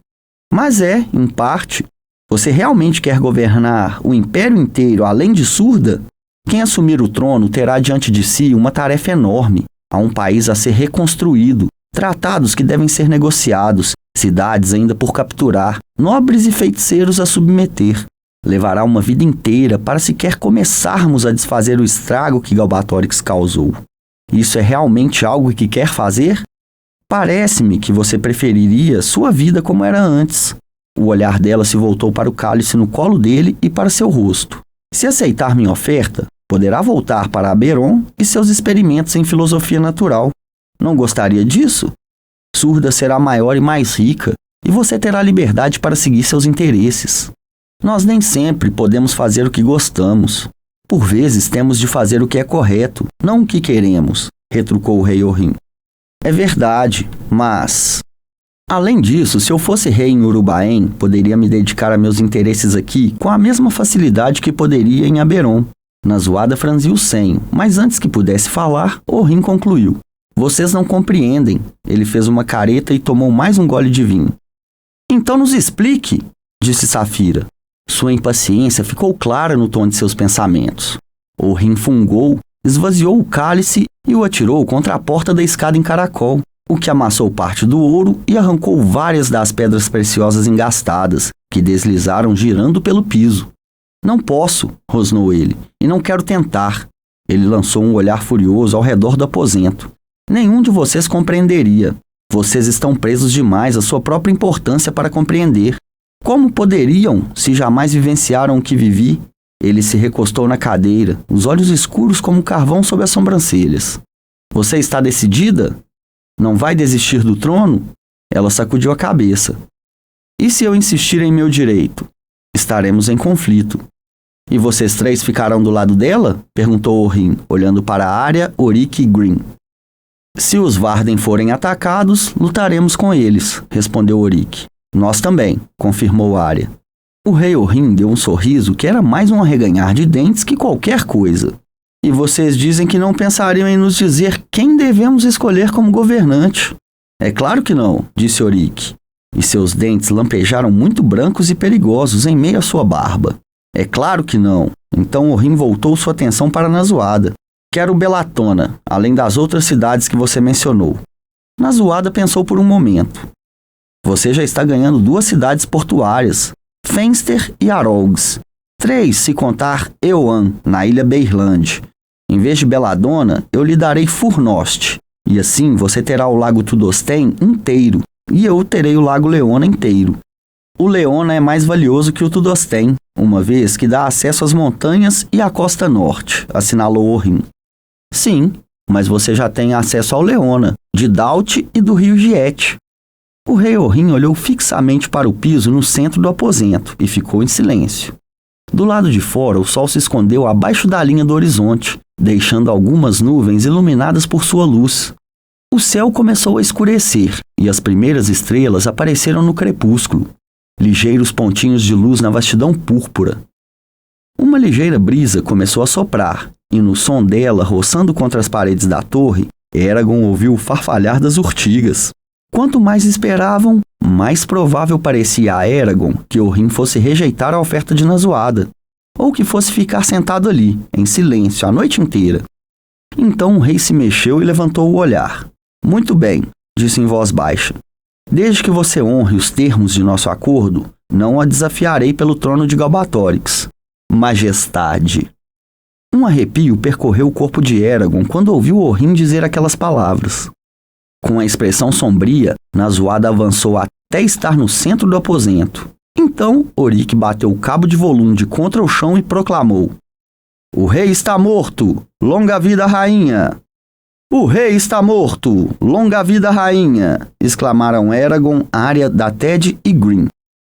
Mas é, em parte. Você realmente quer governar o Império inteiro além de Surda? Quem assumir o trono terá diante de si uma tarefa enorme. Há um país a ser reconstruído, tratados que devem ser negociados, cidades ainda por capturar, nobres e feiticeiros a submeter. Levará uma vida inteira para sequer começarmos a desfazer o estrago que Galbatorix causou. Isso é realmente algo que quer fazer? Parece-me que você preferiria sua vida como era antes. O olhar dela se voltou para o cálice no colo dele e para seu rosto. Se aceitar minha oferta, poderá voltar para Aberon e seus experimentos em filosofia natural. Não gostaria disso? Surda será maior e mais rica, e você terá liberdade para seguir seus interesses. Nós nem sempre podemos fazer o que gostamos. Por vezes temos de fazer o que é correto, não o que queremos, retrucou o rei Orrim. É verdade, mas... Além disso, se eu fosse rei em Urubaém, poderia me dedicar a meus interesses aqui com a mesma facilidade que poderia em Aberon. Nazuada franziu o senho, mas antes que pudesse falar, Orhin concluiu. Vocês não compreendem. Ele fez uma careta e tomou mais um gole de vinho. Então nos explique, disse Saphira. Sua impaciência ficou clara no tom de seus pensamentos. Orhin fungou, esvaziou o cálice e o atirou contra a porta da escada em caracol, o que amassou parte do ouro e arrancou várias das pedras preciosas engastadas, que deslizaram girando pelo piso. Não posso, rosnou ele, e não quero tentar. Ele lançou um olhar furioso ao redor do aposento. Nenhum de vocês compreenderia. Vocês estão presos demais à sua própria importância para compreender. Como poderiam, se jamais vivenciaram o que vivi? Ele se recostou na cadeira, os olhos escuros como carvão sob as sobrancelhas. Você está decidida? Não vai desistir do trono? Ela sacudiu a cabeça. E se eu insistir em meu direito? Estaremos em conflito. E vocês três ficarão do lado dela? Perguntou Orhin, olhando para Arya, Oric e Green. Se os Varden forem atacados, lutaremos com eles, respondeu Oric. Nós também, confirmou Arya. O rei Orhin deu um sorriso que era mais um arreganhar de dentes que qualquer coisa. E vocês dizem que não pensariam em nos dizer quem devemos escolher como governante. É claro que não, disse Oric. E seus dentes lampejaram muito brancos e perigosos em meio à sua barba. É claro que não. Então Orhin voltou sua atenção para Nazuada. Quero Belatona, além das outras cidades que você mencionou. Nazuada pensou por um momento. Você já está ganhando 2 cidades portuárias, Fenster e Arolgs. 3, se contar Eoan, na ilha Beirland. Em vez de Belladonna, eu lhe darei Furnost. E assim você terá o lago Tudosten inteiro, e eu terei o lago Leona inteiro. O Leona é mais valioso que o Tudosten, uma vez que dá acesso às montanhas e à costa norte, assinalou Orhin. Sim, mas você já tem acesso ao Leona, de Daut e do rio Giet. O rei Orhin olhou fixamente para o piso no centro do aposento e ficou em silêncio. Do lado de fora, o sol se escondeu abaixo da linha do horizonte, deixando algumas nuvens iluminadas por sua luz. O céu começou a escurecer e as primeiras estrelas apareceram no crepúsculo, ligeiros pontinhos de luz na vastidão púrpura. Uma ligeira brisa começou a soprar, e no som dela, roçando contra as paredes da torre, Eragon ouviu o farfalhar das urtigas. Quanto mais esperavam, mais provável parecia a Eragon que Orhin fosse rejeitar a oferta de Nazuada, ou que fosse ficar sentado ali, em silêncio, a noite inteira. Então o rei se mexeu e levantou o olhar. Muito bem, disse em voz baixa. Desde que você honre os termos de nosso acordo, não a desafiarei pelo trono de Galbatorix. Majestade. Um arrepio percorreu o corpo de Eragon quando ouviu Orhin dizer aquelas palavras. Com a expressão sombria, Nazuada avançou até estar no centro do aposento. Então, Oric bateu o cabo de volume contra o chão e proclamou: O rei está morto! Longa vida a rainha! O rei está morto! Longa vida a rainha! Exclamaram Eragon, Arya, Dated e Green.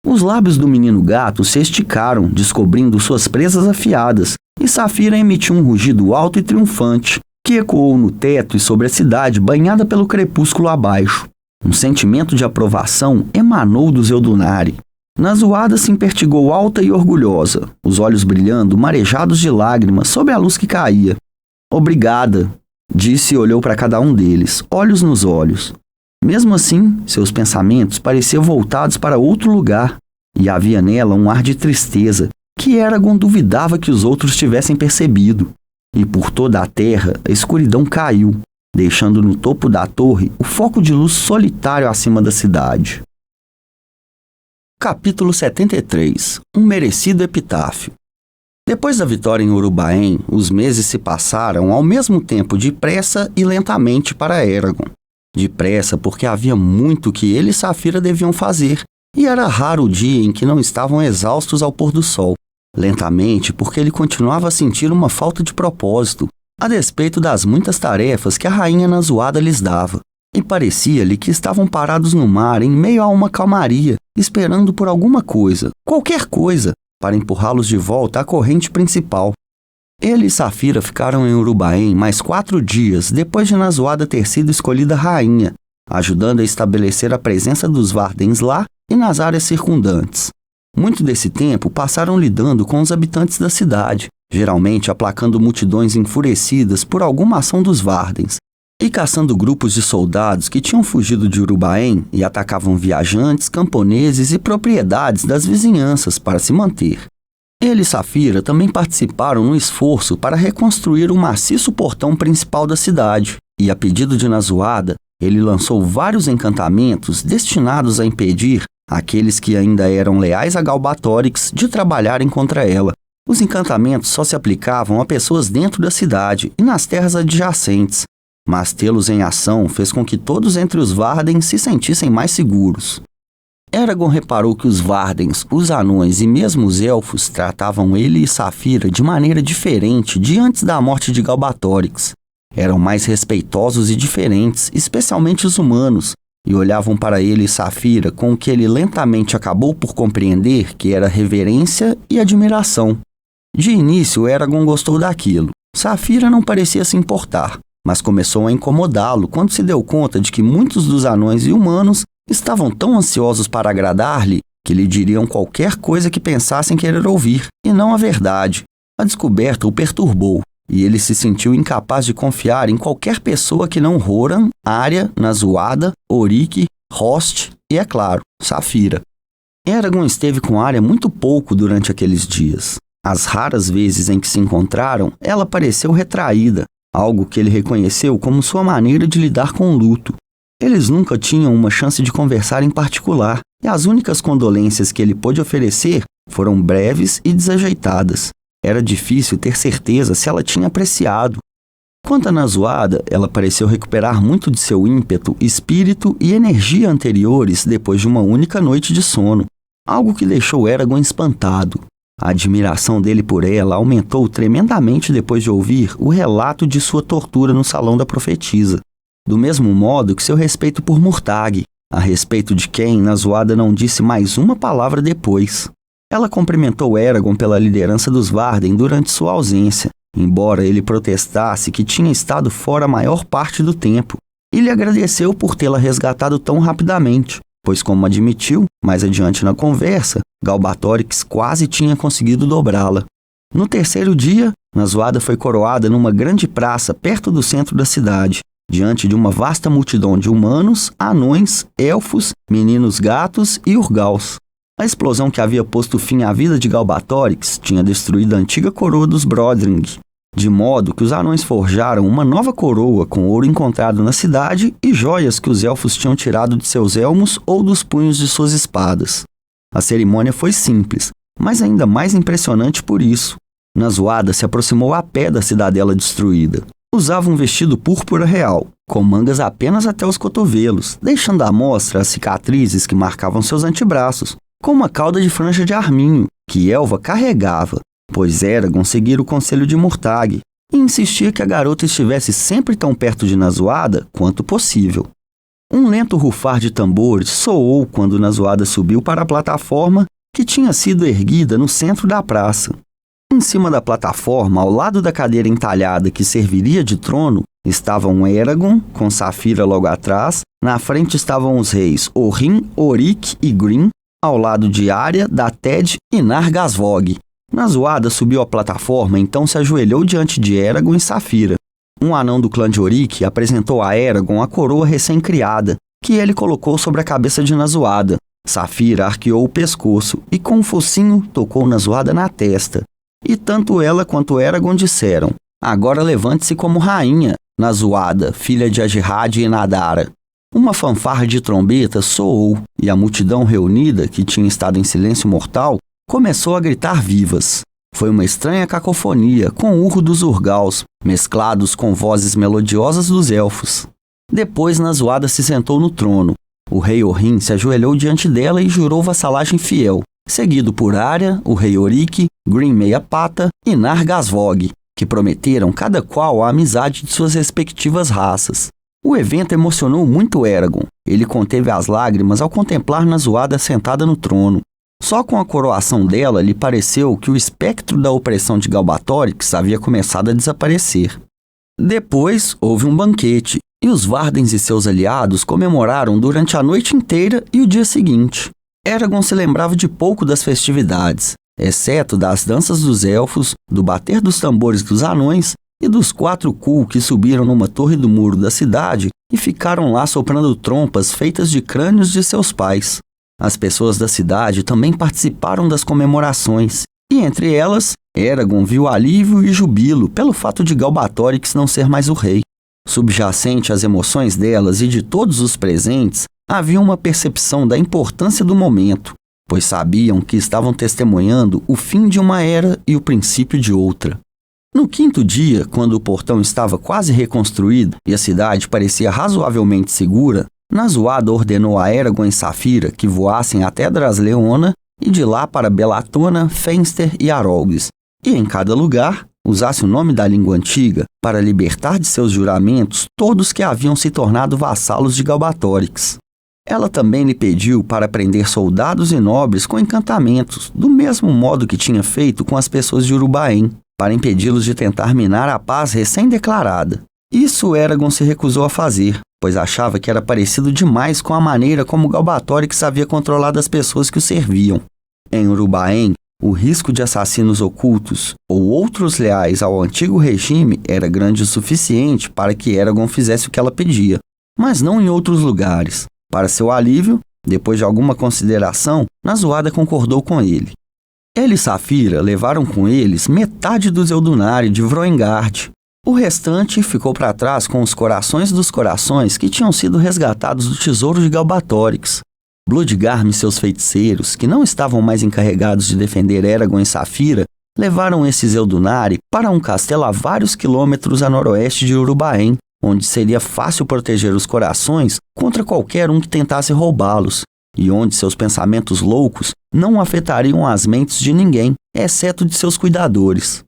Os lábios do menino gato se esticaram, descobrindo suas presas afiadas, e Saphira emitiu um rugido alto e triunfante, que ecoou no teto e sobre a cidade banhada pelo crepúsculo abaixo. Um sentimento de aprovação emanou do Zeldunari. Nazuada se impertigou alta e orgulhosa, os olhos brilhando, marejados de lágrimas sob a luz que caía. Obrigada, disse e olhou para cada um deles, olhos nos olhos. Mesmo assim, seus pensamentos pareciam voltados para outro lugar, e havia nela um ar de tristeza, que Eragon duvidava que os outros tivessem percebido. E por toda a terra a escuridão caiu, deixando no topo da torre o foco de luz solitário acima da cidade. Capítulo 73. Um merecido epitáfio. Depois da vitória em Urubaen, os meses se passaram ao mesmo tempo depressa e lentamente para Eragon. Depressa porque havia muito que ele e Saphira deviam fazer, e era raro o dia em que não estavam exaustos ao pôr do sol. Lentamente porque ele continuava a sentir uma falta de propósito, a despeito das muitas tarefas que a rainha Nazuada lhes dava. E parecia-lhe que estavam parados no mar em meio a uma calmaria, esperando por alguma coisa, qualquer coisa, para empurrá-los de volta à corrente principal. Ele e Saphira ficaram em Urubaen mais 4 dias depois de Nazuada ter sido escolhida rainha, ajudando a estabelecer a presença dos Vardens lá e nas áreas circundantes. Muito desse tempo passaram lidando com os habitantes da cidade, geralmente aplacando multidões enfurecidas por alguma ação dos Vardens, e caçando grupos de soldados que tinham fugido de Urubaém e atacavam viajantes, camponeses e propriedades das vizinhanças para se manter. Ele e Safira também participaram no esforço para reconstruir o maciço portão principal da cidade, e a pedido de Nazuada, ele lançou vários encantamentos destinados a impedir aqueles que ainda eram leais a Galbatorix de trabalharem contra ela. Os encantamentos só se aplicavam a pessoas dentro da cidade e nas terras adjacentes, mas tê-los em ação fez com que todos entre os Vardens se sentissem mais seguros. Eragon reparou que os Vardens, os anões e mesmo os elfos tratavam ele e Safira de maneira diferente de antes da morte de Galbatorix. Eram mais respeitosos e diferentes, especialmente os humanos, e olhavam para ele e Safira com o que ele lentamente acabou por compreender que era reverência e admiração. De início, Eragon gostou daquilo. Safira não parecia se importar, mas começou a incomodá-lo quando se deu conta de que muitos dos anões e humanos estavam tão ansiosos para agradar-lhe que lhe diriam qualquer coisa que pensassem querer ouvir, e não a verdade. A descoberta o perturbou, e ele se sentiu incapaz de confiar em qualquer pessoa que não Horan, Arya, Nazuada, Orik, Rost e, é claro, Safira. Eragon esteve com Arya muito pouco durante aqueles dias. As raras vezes em que se encontraram, ela pareceu retraída, algo que ele reconheceu como sua maneira de lidar com o luto. Eles nunca tinham uma chance de conversar em particular, e as únicas condolências que ele pôde oferecer foram breves e desajeitadas. Era difícil ter certeza se ela tinha apreciado. Quanto a Nazuada, ela pareceu recuperar muito de seu ímpeto, espírito e energia anteriores depois de uma única noite de sono, algo que deixou Eragon espantado. A admiração dele por ela aumentou tremendamente depois de ouvir o relato de sua tortura no Salão da Profetisa. Do mesmo modo que seu respeito por Murtagh, a respeito de quem Nazuada não disse mais uma palavra depois. Ela cumprimentou Eragon pela liderança dos Varden durante sua ausência, embora ele protestasse que tinha estado fora a maior parte do tempo, e lhe agradeceu por tê-la resgatado tão rapidamente, pois, como admitiu, mais adiante na conversa, Galbatorix quase tinha conseguido dobrá-la. No terceiro dia, Nazuada foi coroada numa grande praça perto do centro da cidade, diante de uma vasta multidão de humanos, anões, elfos, meninos gatos e urgaus. A explosão que havia posto fim à vida de Galbatorix tinha destruído a antiga coroa dos Brodring, de modo que os anões forjaram uma nova coroa com ouro encontrado na cidade e joias que os elfos tinham tirado de seus elmos ou dos punhos de suas espadas. A cerimônia foi simples, mas ainda mais impressionante por isso. Nazuada se aproximou a pé da cidadela destruída. Usava um vestido púrpura real, com mangas apenas até os cotovelos, deixando à mostra as cicatrizes que marcavam seus antebraços, com uma cauda de franja de arminho, que Elva carregava, pois Eragon seguira o conselho de Murtagh, e insistia que a garota estivesse sempre tão perto de Nazuada quanto possível. Um lento rufar de tambores soou quando Nazuada subiu para a plataforma que tinha sido erguida no centro da praça. Em cima da plataforma, ao lado da cadeira entalhada que serviria de trono, estavam Eragon, com Safira logo atrás, na frente estavam os reis Orrin, Orik e Grim, ao lado de Arya, Dated e Nargasvog. Nazuada subiu a plataforma e então se ajoelhou diante de Eragon e Safira. Um anão do clã de Orik apresentou a Eragon a coroa recém-criada, que ele colocou sobre a cabeça de Nazuada. Safira arqueou o pescoço e com um focinho tocou Nazuada na testa. E tanto ela quanto Eragon disseram: "Agora levante-se como rainha, Nazuada, filha de Ajihad e Nadara." Uma fanfarra de trombeta soou e a multidão reunida, que tinha estado em silêncio mortal, começou a gritar vivas. Foi uma estranha cacofonia com o urro dos urgaus, mesclados com vozes melodiosas dos elfos. Depois Nazuada se sentou no trono. O rei Orrin se ajoelhou diante dela e jurou vassalagem fiel, seguido por Arya, o rei Orik, Grim Meia-Pata e Nargasvog, que prometeram cada qual a amizade de suas respectivas raças. O evento emocionou muito Eragon. Ele conteve as lágrimas ao contemplar Nazuada sentada no trono. Só com a coroação dela lhe pareceu que o espectro da opressão de Galbatorix havia começado a desaparecer. Depois houve um banquete, e os Vardens e seus aliados comemoraram durante a noite inteira e o dia seguinte. Eragon se lembrava de pouco das festividades. exceto das danças dos elfos, do bater dos tambores dos anões e dos 4 Ku que subiram numa torre do muro da cidade e ficaram lá soprando trompas feitas de crânios de seus pais. As pessoas da cidade também participaram das comemorações, e entre elas, Eragon viu alívio e jubilo pelo fato de Galbatorix não ser mais o rei. Subjacente às emoções delas e de todos os presentes, havia uma percepção da importância do momento, pois sabiam que estavam testemunhando o fim de uma era e o princípio de outra. No 5º dia, quando o portão estava quase reconstruído e a cidade parecia razoavelmente segura, Nazuada ordenou a Eragon e Saphira que voassem até Drasleona e de lá para Belatona, Fenster e Arolges, e em cada lugar usasse o nome da língua antiga para libertar de seus juramentos todos que haviam se tornado vassalos de Galbatorix. Ela também lhe pediu para prender soldados e nobres com encantamentos, do mesmo modo que tinha feito com as pessoas de Urubaen, para impedi-los de tentar minar a paz recém-declarada. Isso Eragon se recusou a fazer, pois achava que era parecido demais com a maneira como Galbatorix havia controlado as pessoas que o serviam. Em Urubaen, o risco de assassinos ocultos ou outros leais ao antigo regime era grande o suficiente para que Eragon fizesse o que ela pedia, mas não em outros lugares. Para seu alívio, depois de alguma consideração, Nazuada concordou com ele. Ele e Saphira levaram com eles metade dos Eldunari de Vroengard. O restante ficou para trás com os corações dos corações que tinham sido resgatados do tesouro de Galbatorix. Bloodgarm e seus feiticeiros, que não estavam mais encarregados de defender Eragon e Saphira, levaram esses Eldunari para um castelo a vários quilômetros a noroeste de Urubaen, onde seria fácil proteger os corações contra qualquer um que tentasse roubá-los, e onde seus pensamentos loucos não afetariam as mentes de ninguém, exceto de seus cuidadores.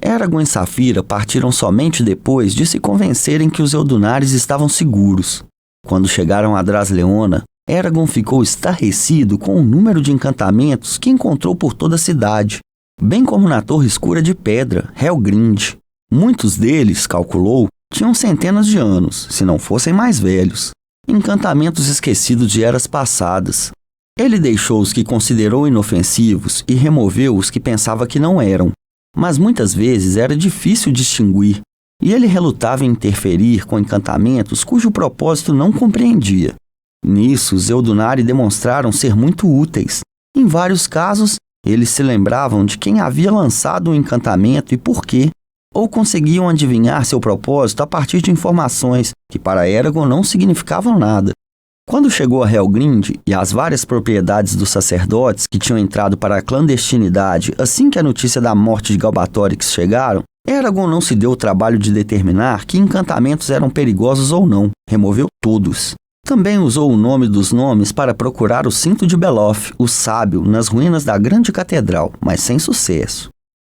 Eragon e Saphira partiram somente depois de se convencerem que os Eldunares estavam seguros. Quando chegaram a Drasleona, Eragon ficou estarrecido com o número de encantamentos que encontrou por toda a cidade, bem como na Torre Escura de Pedra, Helgrind. Muitos deles, calculou, tinham centenas de anos, se não fossem mais velhos. Encantamentos esquecidos de eras passadas. Ele deixou os que considerou inofensivos e removeu os que pensava que não eram. Mas muitas vezes era difícil distinguir, e ele relutava em interferir com encantamentos cujo propósito não compreendia. Nisso, os Eldunari demonstraram ser muito úteis. Em vários casos, eles se lembravam de quem havia lançado o encantamento e por quê, ou conseguiam adivinhar seu propósito a partir de informações que para Eragon não significavam nada. Quando chegou a Helgrind e às várias propriedades dos sacerdotes que tinham entrado para a clandestinidade assim que a notícia da morte de Galbatorix chegaram, Eragon não se deu o trabalho de determinar que encantamentos eram perigosos ou não, removeu todos. Também usou o nome dos nomes para procurar o cinto de Beloth, o sábio, nas ruínas da grande catedral, mas sem sucesso.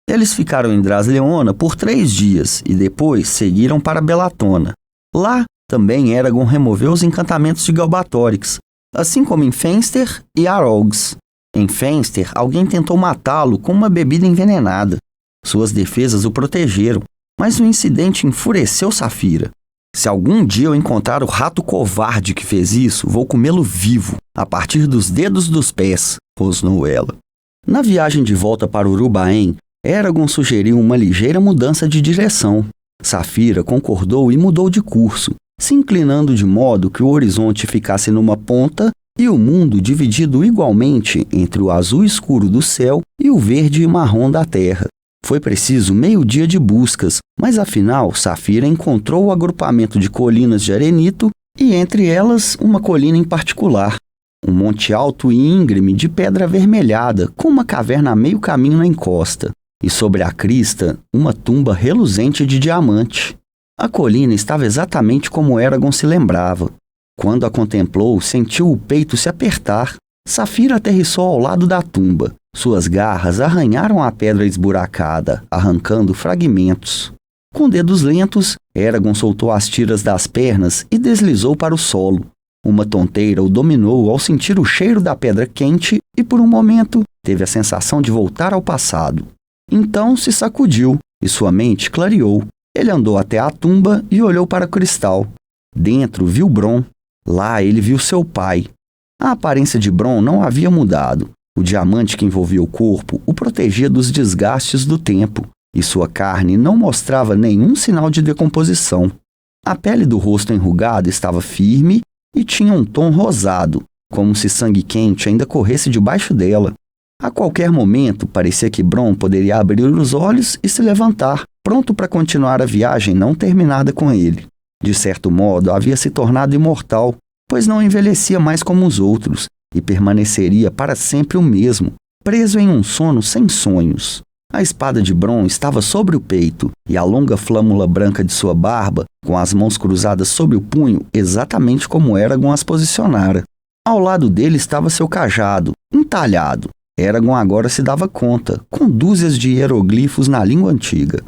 Eles ficaram em Drasleona por 3 dias e depois seguiram para Belatona. Lá, também Eragon removeu os encantamentos de Galbatorix, assim como em Fenster e Arolges. Em Fenster, alguém tentou matá-lo com uma bebida envenenada. Suas defesas o protegeram, mas o incidente enfureceu Saphira. Se algum dia eu encontrar o rato covarde que fez isso, vou comê-lo vivo, a partir dos dedos dos pés, rosnou ela. Na viagem de volta para Urubaen, Eragon sugeriu uma ligeira mudança de direção. Saphira concordou e mudou de curso, se inclinando de modo que o horizonte ficasse numa ponta e o mundo dividido igualmente entre o azul escuro do céu e o verde e marrom da terra. Foi preciso meio-dia de buscas, mas afinal Saphira encontrou o agrupamento de colinas de arenito e entre elas uma colina em particular, um monte alto e íngreme de pedra avermelhada com uma caverna a meio caminho na encosta, e sobre a crista uma tumba reluzente de diamante. A colina estava exatamente como Eragon se lembrava. Quando a contemplou, sentiu o peito se apertar. Saphira aterrissou ao lado da tumba. Suas garras arranharam a pedra esburacada, arrancando fragmentos. Com dedos lentos, Eragon soltou as tiras das pernas e deslizou para o solo. Uma tonteira o dominou ao sentir o cheiro da pedra quente e, por um momento, teve a sensação de voltar ao passado. Então se sacudiu e sua mente clareou. Ele andou até a tumba e olhou para o cristal. Dentro viu Bron. Lá ele viu seu pai. A aparência de Bron não havia mudado. O diamante que envolvia o corpo o protegia dos desgastes do tempo, e sua carne não mostrava nenhum sinal de decomposição. A pele do rosto enrugado estava firme e tinha um tom rosado, como se sangue quente ainda corresse debaixo dela. A qualquer momento, parecia que Bron poderia abrir os olhos e se levantar, pronto para continuar a viagem não terminada com ele. De certo modo, havia se tornado imortal, pois não envelhecia mais como os outros, e permaneceria para sempre o mesmo, preso em um sono sem sonhos. A espada de Bron estava sobre o peito, e a longa flâmula branca de sua barba, com as mãos cruzadas sobre o punho, exatamente como Eragon as posicionara. Ao lado dele estava seu cajado, entalhado. Eragon agora se dava conta, com dúzias de hieroglifos na língua antiga.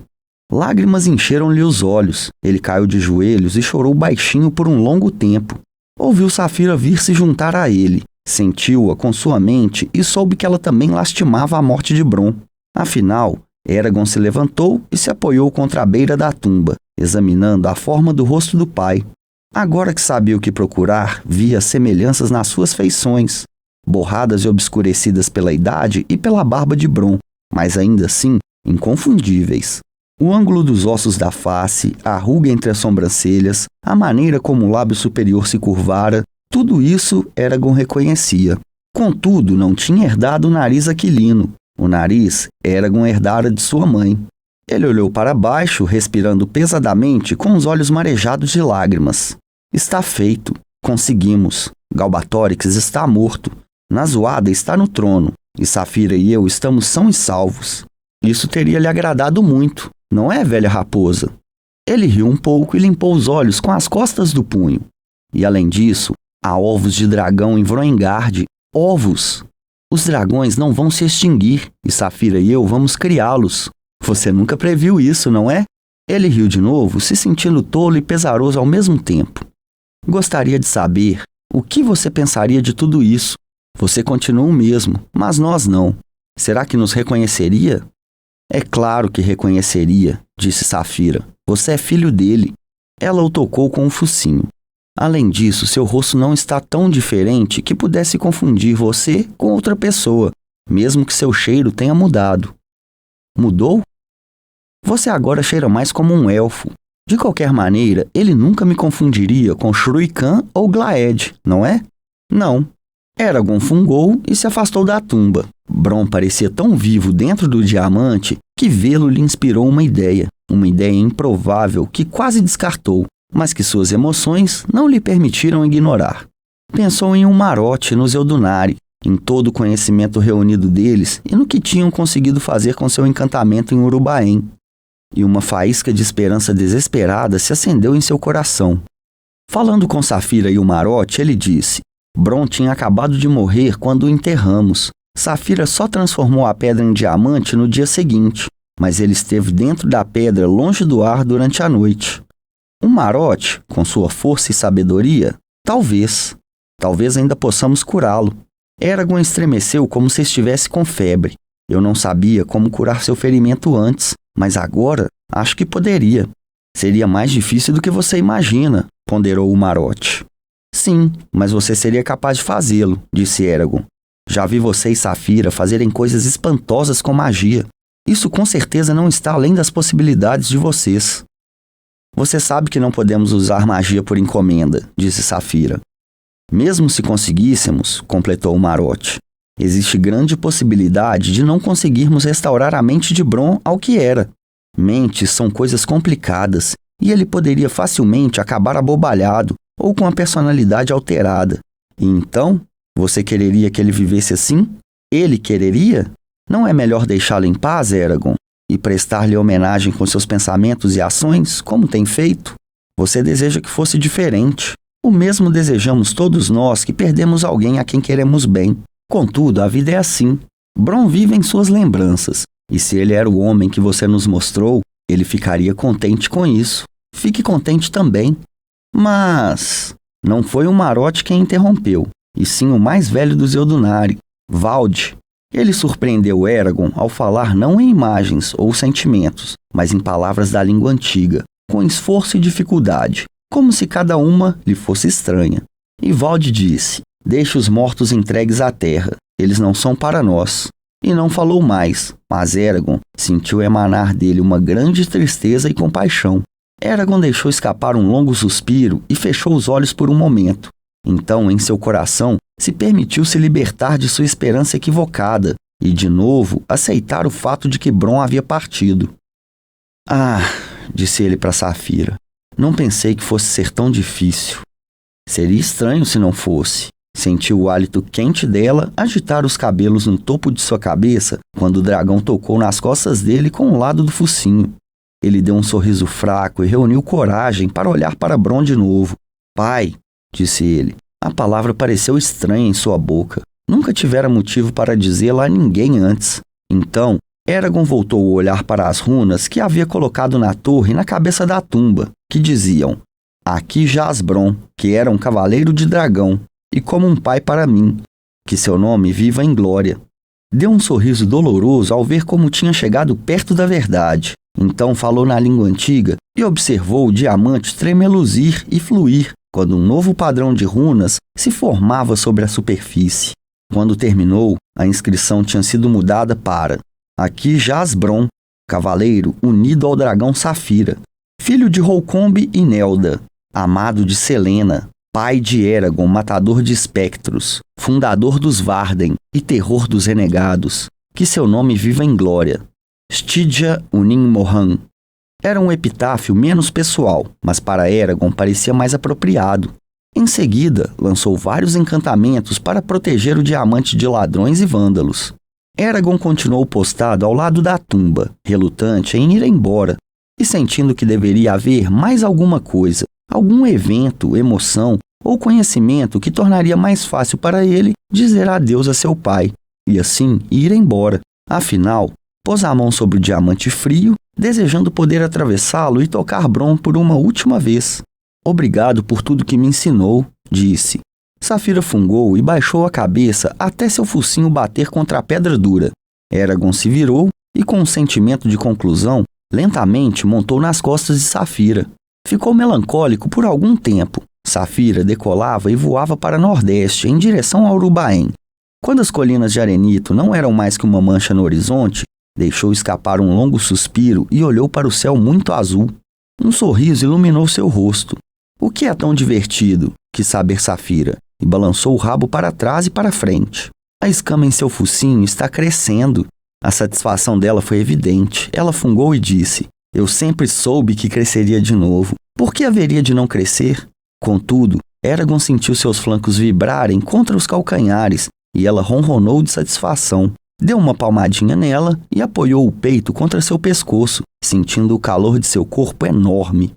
Lágrimas encheram-lhe os olhos. Ele caiu de joelhos e chorou baixinho por um longo tempo. Ouviu Saphira vir se juntar a ele. Sentiu-a com sua mente e soube que ela também lastimava a morte de Bron. Afinal, Eragon se levantou e se apoiou contra a beira da tumba, examinando a forma do rosto do pai. Agora que sabia o que procurar, via semelhanças nas suas feições, borradas e obscurecidas pela idade e pela barba de Bron, mas ainda assim inconfundíveis. O ângulo dos ossos da face, a ruga entre as sobrancelhas, a maneira como o lábio superior se curvara, tudo isso Eragon reconhecia. Contudo, não tinha herdado o nariz aquilino. O nariz Eragon herdara de sua mãe. Ele olhou para baixo, respirando pesadamente, com os olhos marejados de lágrimas. Está feito. Conseguimos. Galbatorix está morto. Nazuada está no trono. E Saphira e eu estamos sãos e salvos. Isso teria lhe agradado muito, não é, velha raposa? Ele riu um pouco e limpou os olhos com as costas do punho. E além disso, há ovos de dragão em Vroengard. Ovos! Os dragões não vão se extinguir, e Saphira e eu vamos criá-los. Você nunca previu isso, não é? Ele riu de novo, se sentindo tolo e pesaroso ao mesmo tempo. Gostaria de saber o que você pensaria de tudo isso. Você continua o mesmo, mas nós não. Será que nos reconheceria? É claro que reconheceria, disse Saphira. Você é filho dele. Ela o tocou com um focinho. Além disso, seu rosto não está tão diferente que pudesse confundir você com outra pessoa, mesmo que seu cheiro tenha mudado. Mudou? Você agora cheira mais como um elfo. De qualquer maneira, ele nunca me confundiria com Shruikan ou Glaed, não é? Não. Eragon fungou e se afastou da tumba. Bron parecia tão vivo dentro do diamante que vê-lo lhe inspirou uma ideia improvável que quase descartou, mas que suas emoções não lhe permitiram ignorar. Pensou em um marote nos Eldunari, em todo o conhecimento reunido deles e no que tinham conseguido fazer com seu encantamento em Urubaen. E uma faísca de esperança desesperada se acendeu em seu coração. Falando com Saphira e o marote, ele disse: Bron tinha acabado de morrer quando o enterramos. Saphira só transformou a pedra em diamante no dia seguinte, mas ele esteve dentro da pedra longe do ar durante a noite. Um marote, com sua força e sabedoria, talvez ainda possamos curá-lo. Eragon estremeceu como se estivesse com febre. Eu não sabia como curar seu ferimento antes, mas agora acho que poderia. Seria mais difícil do que você imagina, ponderou o marote. Sim, mas você seria capaz de fazê-lo, disse Eragon. Já vi você e Saphira fazerem coisas espantosas com magia. Isso com certeza não está além das possibilidades de vocês. Você sabe que não podemos usar magia por encomenda, disse Saphira. Mesmo se conseguíssemos, completou o marote, existe grande possibilidade de não conseguirmos restaurar a mente de Bron ao que era. Mentes são coisas complicadas e ele poderia facilmente acabar abobalhado ou com a personalidade alterada. E então, você quereria que ele vivesse assim? Ele quereria? Não é melhor deixá-lo em paz, Eragon, e prestar-lhe homenagem com seus pensamentos e ações, como tem feito? Você deseja que fosse diferente. O mesmo desejamos todos nós que perdemos alguém a quem queremos bem. Contudo, a vida é assim. Bron vive em suas lembranças, e se ele era o homem que você nos mostrou, ele ficaria contente com isso. Fique contente também. Mas não foi o marote quem interrompeu, e sim o mais velho dos Eldunari, Vald. Ele surpreendeu Eragon ao falar não em imagens ou sentimentos, mas em palavras da língua antiga, com esforço e dificuldade, como se cada uma lhe fosse estranha. E Vald disse: Deixe os mortos entregues à terra. eles não são para nós. E não falou mais, mas Eragon sentiu emanar dele uma grande tristeza e compaixão. Eragon deixou escapar um longo suspiro e fechou os olhos por um momento. Então, em seu coração, se permitiu se libertar de sua esperança equivocada e, de novo, aceitar o fato de que Bronn havia partido. Ah, disse ele para Saphira, não pensei que fosse ser tão difícil. Seria estranho se não fosse. Sentiu o hálito quente dela agitar os cabelos no topo de sua cabeça quando o dragão tocou nas costas dele com o lado do focinho. Ele deu um sorriso fraco e reuniu coragem para olhar para Bronn de novo. Pai, disse ele. A palavra pareceu estranha em sua boca. Nunca tivera motivo para dizê-la a ninguém antes. Então, Eragon voltou o olhar para as runas que havia colocado na torre na cabeça da tumba, que diziam: Aqui jaz Bronn, que era um cavaleiro de dragão, e como um pai para mim, que seu nome viva em glória. Deu um sorriso doloroso ao ver como tinha chegado perto da verdade. Então falou na língua antiga e observou o diamante tremeluzir e fluir quando um novo padrão de runas se formava sobre a superfície. Quando terminou, a inscrição tinha sido mudada para: Aqui jaz Bronn, cavaleiro unido ao dragão Saphira, filho de Holcombe e Nelda, amado de Selena, pai de Eragon, matador de espectros, fundador dos Varden e terror dos renegados, que seu nome viva em glória. Stygia Unin Mohan. Era um epitáfio menos pessoal, mas para Eragon parecia mais apropriado. Em seguida, lançou vários encantamentos para proteger o diamante de ladrões e vândalos. Eragon continuou postado ao lado da tumba, relutante em ir embora, e sentindo que deveria haver mais alguma coisa, algum evento, emoção ou conhecimento que tornaria mais fácil para ele dizer adeus a seu pai, e assim ir embora. Afinal, pôs a mão sobre o diamante frio, desejando poder atravessá-lo e tocar Bronn por uma última vez. Obrigado por tudo que me ensinou, disse. Saphira fungou e baixou a cabeça até seu focinho bater contra a pedra dura. Eragon se virou e, com um sentimento de conclusão, lentamente montou nas costas de Saphira. Ficou melancólico por algum tempo. Saphira decolava e voava para nordeste, em direção a Urubaen. Quando as colinas de Arenito não eram mais que uma mancha no horizonte, deixou escapar um longo suspiro e olhou para o céu muito azul. Um sorriso iluminou seu rosto. O que é tão divertido? Quis saber Saphira, e balançou o rabo para trás e para frente. A escama em seu focinho está crescendo. A satisfação dela foi evidente. Ela fungou e disse: Eu sempre soube que cresceria de novo. Por que haveria de não crescer? Contudo, Eragon sentiu seus flancos vibrarem contra os calcanhares e ela ronronou de satisfação. Deu uma palmadinha nela e apoiou o peito contra seu pescoço, sentindo o calor de seu corpo enorme.